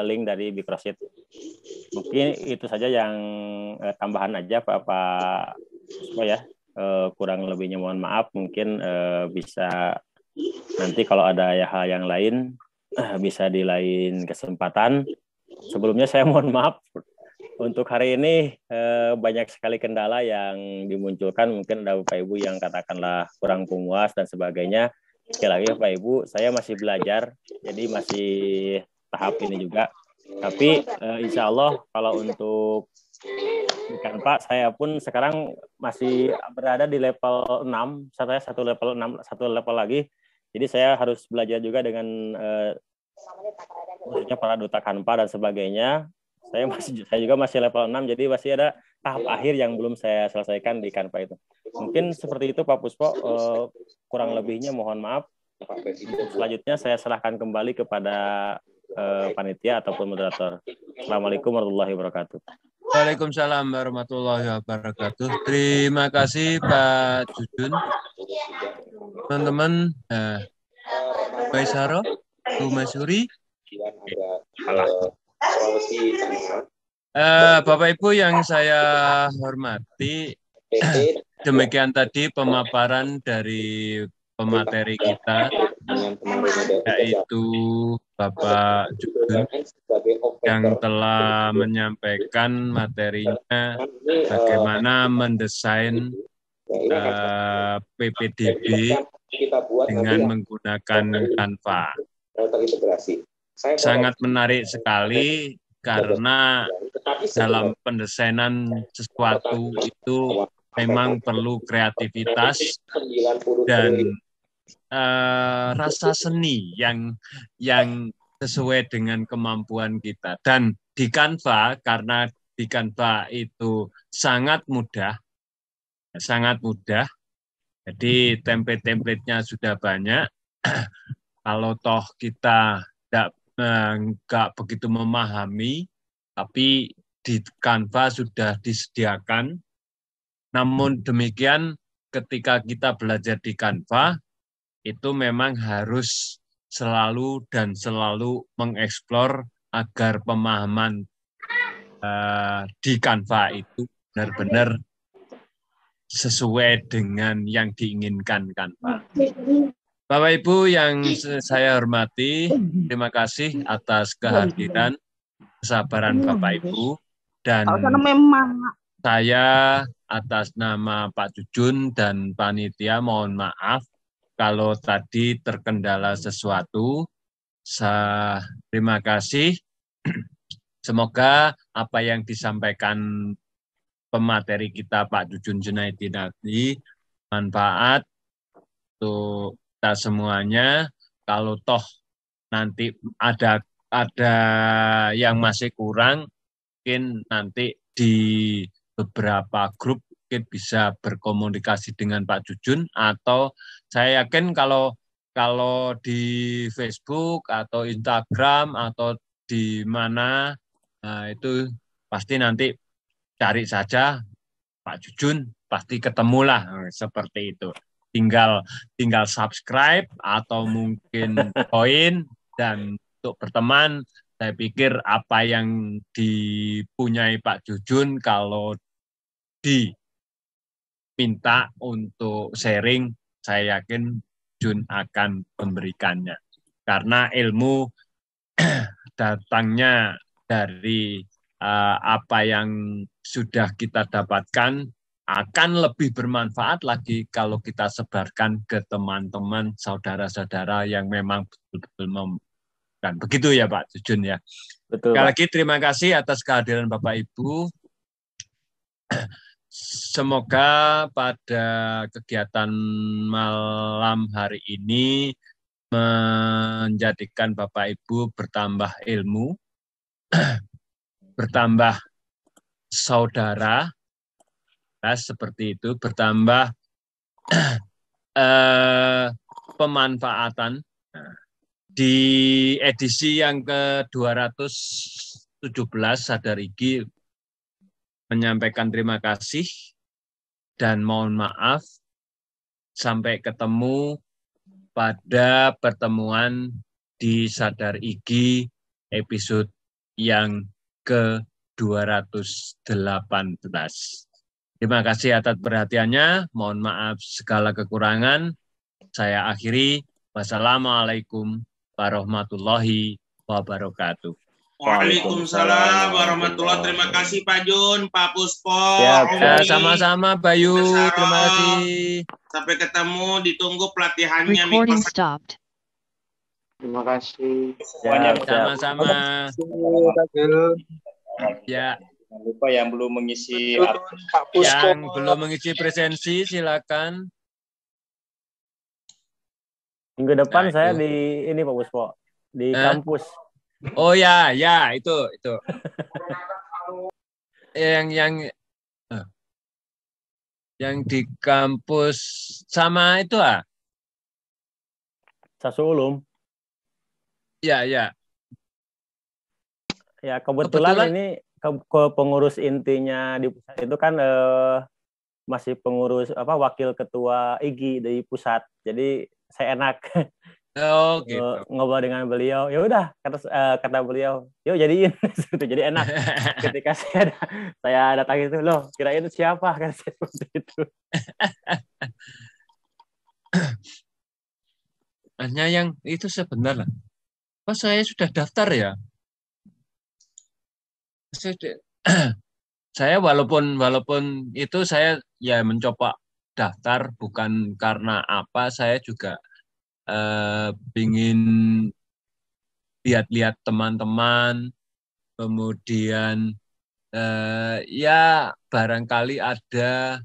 link dari microseed. Mungkin itu saja yang tambahan aja Pak ya. Kurang lebihnya mohon maaf. Mungkin bisa nanti kalau ada hal yang lain bisa di lain kesempatan. Sebelumnya saya mohon maaf. Untuk hari ini banyak sekali kendala yang dimunculkan. Mungkin ada Bapak Ibu yang katakanlah kurang puas dan sebagainya. Sekali lagi Bapak Ibu, saya masih belajar, jadi masih tahap ini juga. Tapi insya Allah kalau untuk di Canva, saya pun sekarang masih berada di level 6. Saya satu level lagi. Jadi saya harus belajar juga dengan khususnya para duta Canva dan sebagainya. Saya juga masih level 6, jadi masih ada tahap akhir yang belum saya selesaikan di Canva itu. Mungkin seperti itu Pak Puspo, kurang lebihnya mohon maaf. Untuk selanjutnya saya serahkan kembali kepada panitia ataupun moderator. Assalamualaikum warahmatullahi wabarakatuh. Waalaikumsalam warahmatullahi wabarakatuh. Terima kasih Pak Jujun. Teman-teman, Pak Isaro, Bu Masuri. Bapak Ibu yang saya hormati, demikian tadi pemaparan dari pemateri kita, yaitu Bapak Jujun yang telah menyampaikan materinya bagaimana mendesain PPDB dengan menggunakan Canva. Sangat menarik sekali karena dalam pendesainan sesuatu itu memang perlu kreativitas dan rasa seni yang sesuai dengan kemampuan kita. Dan di Canva, karena di Canva itu sangat mudah, jadi template-templatenya sudah banyak. Kalau toh kita nggak begitu memahami, tapi di Canva sudah disediakan. Namun demikian, ketika kita belajar di Canva, itu memang harus selalu mengeksplor agar pemahaman di Canva itu benar-benar sesuai dengan yang diinginkan Canva. Bapak Ibu yang saya hormati, terima kasih atas kehadiran, kesabaran Bapak Ibu, dan saya atas nama Pak Jujun dan panitia mohon maaf kalau tadi terkendala sesuatu. Terima kasih. Semoga apa yang disampaikan pemateri kita Pak Jujun Junaidi tadi manfaat untuk kita semuanya. Kalau toh nanti ada yang masih kurang, mungkin nanti di beberapa grup mungkin bisa berkomunikasi dengan Pak Jujun, atau saya yakin kalau di Facebook atau Instagram atau di mana, itu pasti nanti cari saja Pak Jujun, pasti ketemulah seperti itu. Tinggal subscribe atau mungkin join, dan untuk berteman, saya pikir apa yang dipunyai Pak Jujun kalau diminta untuk sharing, saya yakin Jun akan memberikannya. Karena ilmu datangnya dari apa yang sudah kita dapatkan akan lebih bermanfaat lagi kalau kita sebarkan ke teman-teman, saudara-saudara yang memang betul-betul membutuhkan. Begitu ya Pak Jujun ya. Betul. Sekali lagi terima kasih atas kehadiran Bapak Ibu. Semoga pada kegiatan malam hari ini menjadikan Bapak Ibu bertambah ilmu, bertambah saudara, seperti itu, bertambah pemanfaatan. Di edisi yang ke-217 Sadar Igi menyampaikan terima kasih dan mohon maaf. Sampai ketemu pada pertemuan di Sadar Igi episode yang ke-218. Terima kasih atas perhatiannya. Mohon maaf segala kekurangan. Saya akhiri. Wassalamualaikum warahmatullahi wabarakatuh. Waalaikumsalam warahmatullahi. Terima kasih Pak Jun, Pak Puspo. Ya, sama-sama Bayu. Terima kasih. Sampai ketemu. Ditunggu pelatihannya. Recording stopped. Terima kasih. Sama-sama. Ya. Jangan lupa yang belum mengisi presensi silakan. Minggu depan saya di ini Pak Puspo, di kampus. Oh ya, itu. yang di kampus sama itu Sasu Ulum. Ya. Ya, kebetulan ini ke pengurus intinya di pusat itu kan masih pengurus wakil ketua IGI dari pusat. Jadi saya enak gitu. ngobrol dengan beliau. Ya udah kata beliau, yuk jadiin gitu. Jadi enak. Ketika saya datang itu, loh kirain itu siapa, kan seperti itu. Hanya yang itu sebenarnya. Saya sudah daftar ya. Saya walaupun itu saya ya mencoba daftar bukan karena apa, saya juga ingin lihat-lihat teman-teman, kemudian ya barangkali ada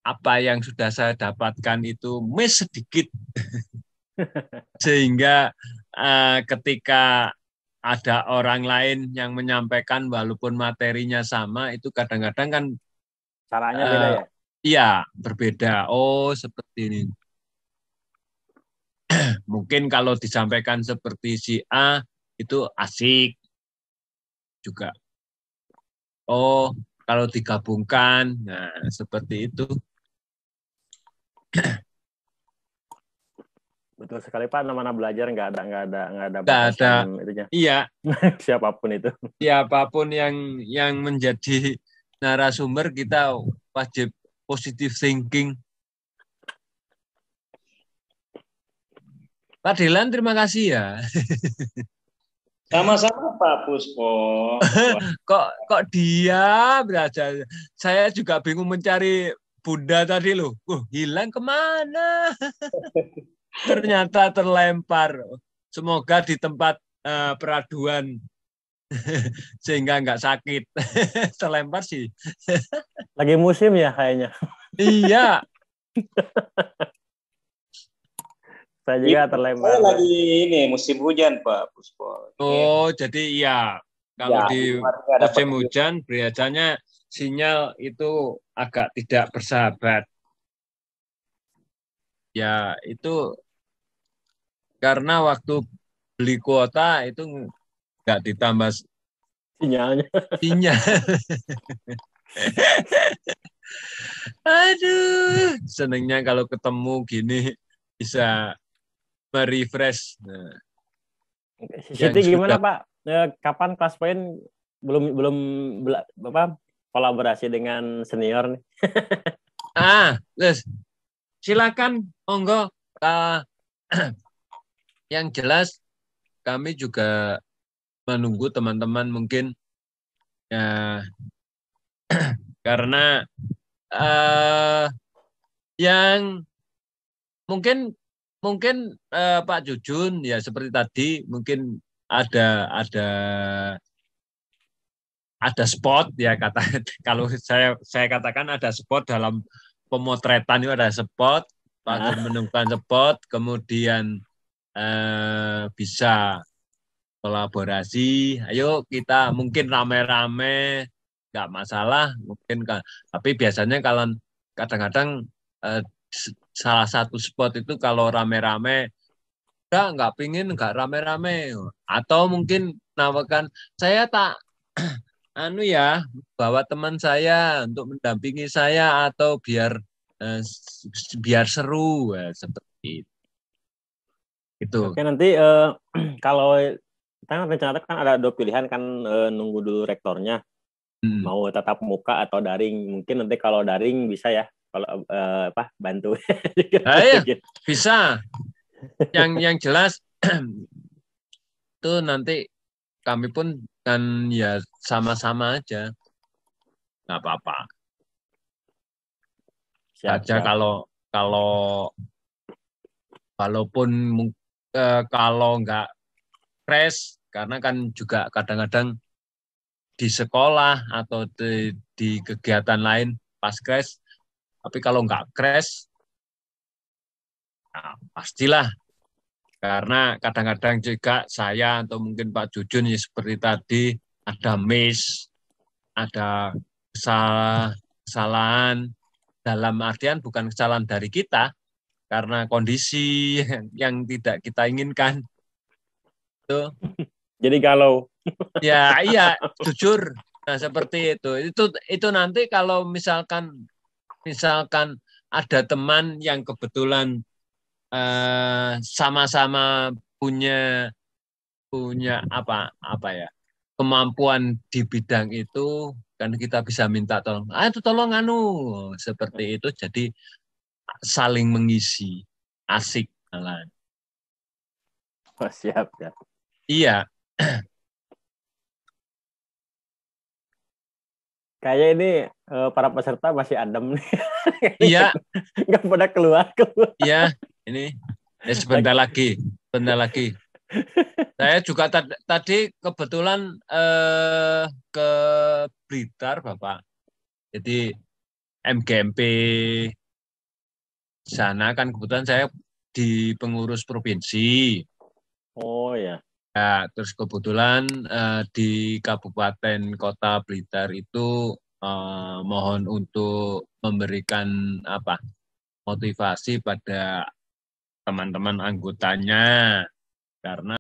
apa yang sudah saya dapatkan itu miss sedikit sehingga ketika ada orang lain yang menyampaikan walaupun materinya sama, itu kadang-kadang kan caranya beda ya? Iya, berbeda. Oh, seperti ini. Mungkin kalau disampaikan seperti si A, itu asik juga. Oh, kalau digabungkan, nah seperti itu. Betul sekali Pak, mana belajar nggak ada Nggak ada. batasan itunya. Iya. Siapapun itu. Siapapun yang menjadi narasumber, kita wajib positive thinking. Pak Dilan, terima kasih ya. Sama-sama Pak Puspo. kok diam aja. Saya juga bingung mencari Bunda tadi loh. Hilang kemana? Ternyata terlempar. Semoga di tempat peraduan sehingga nggak sakit. Terlempar sih. Lagi musim ya kayaknya. Iya. Saya juga terlempar. Saya lagi ini musim hujan Pak Puspo. Oh, jadi iya. Kalau di musim hujan biasanya sinyal itu agak tidak bersahabat. Ya, itu karena waktu beli kuota itu nggak ditambah sinyalnya. Sinyal. Aduh, senengnya kalau ketemu gini bisa merefresh. Nah, Siti gimana Pak? Kapan kelas poin belum apa kolaborasi dengan senior nih? Silakan, monggo. Yang jelas kami juga menunggu teman-teman mungkin ya karena yang mungkin Pak Jujun ya seperti tadi mungkin ada spot ya kalau saya katakan ada spot dalam pemotretan itu ada spot, Pak Jujun menemukan spot, kemudian bisa kolaborasi, ayo kita mungkin rame-rame nggak masalah mungkin tapi biasanya kalau kadang-kadang salah satu spot itu kalau rame-rame nggak pingin nggak rame-rame atau mungkin nawarkan saya tak bawa teman saya untuk mendampingi saya atau biar seru seperti itu. Oke, nanti kalau kita rencana kan ada 2 pilihan kan, nunggu dulu rektornya mau tatap muka atau daring. Mungkin nanti kalau daring bisa ya kalau bantu. Ya, bisa. Yang jelas itu nanti kami pun kan ya sama-sama aja, nggak apa-apa. Saja kalau walaupun kalau nggak crash karena kan juga kadang-kadang di sekolah atau di kegiatan lain pas crash, tapi kalau nggak crash nah, pastilah. Karena kadang-kadang juga saya atau mungkin Pak Jujun ya seperti tadi ada miss, ada kesalahan dalam artian bukan kesalahan dari kita karena kondisi yang tidak kita inginkan. Tuh. Jadi kalau ya iya jujur. Nah seperti itu nanti kalau misalkan ada teman yang kebetulan sama-sama punya kemampuan di bidang itu kan kita bisa minta tolong. Tolong seperti itu jadi saling mengisi asik jalan. Siap. Iya. Kayak ini para peserta masih adem nih. Iya. Nggak pada keluar. Iya. Ini sebentar lagi. Saya juga tadi kebetulan ke Blitar, Bapak. Jadi MGMP sana kan kebetulan saya di pengurus provinsi. Oh ya. Ya, terus kebetulan di Kabupaten Kota Blitar itu mohon untuk memberikan motivasi pada teman-teman anggotanya karena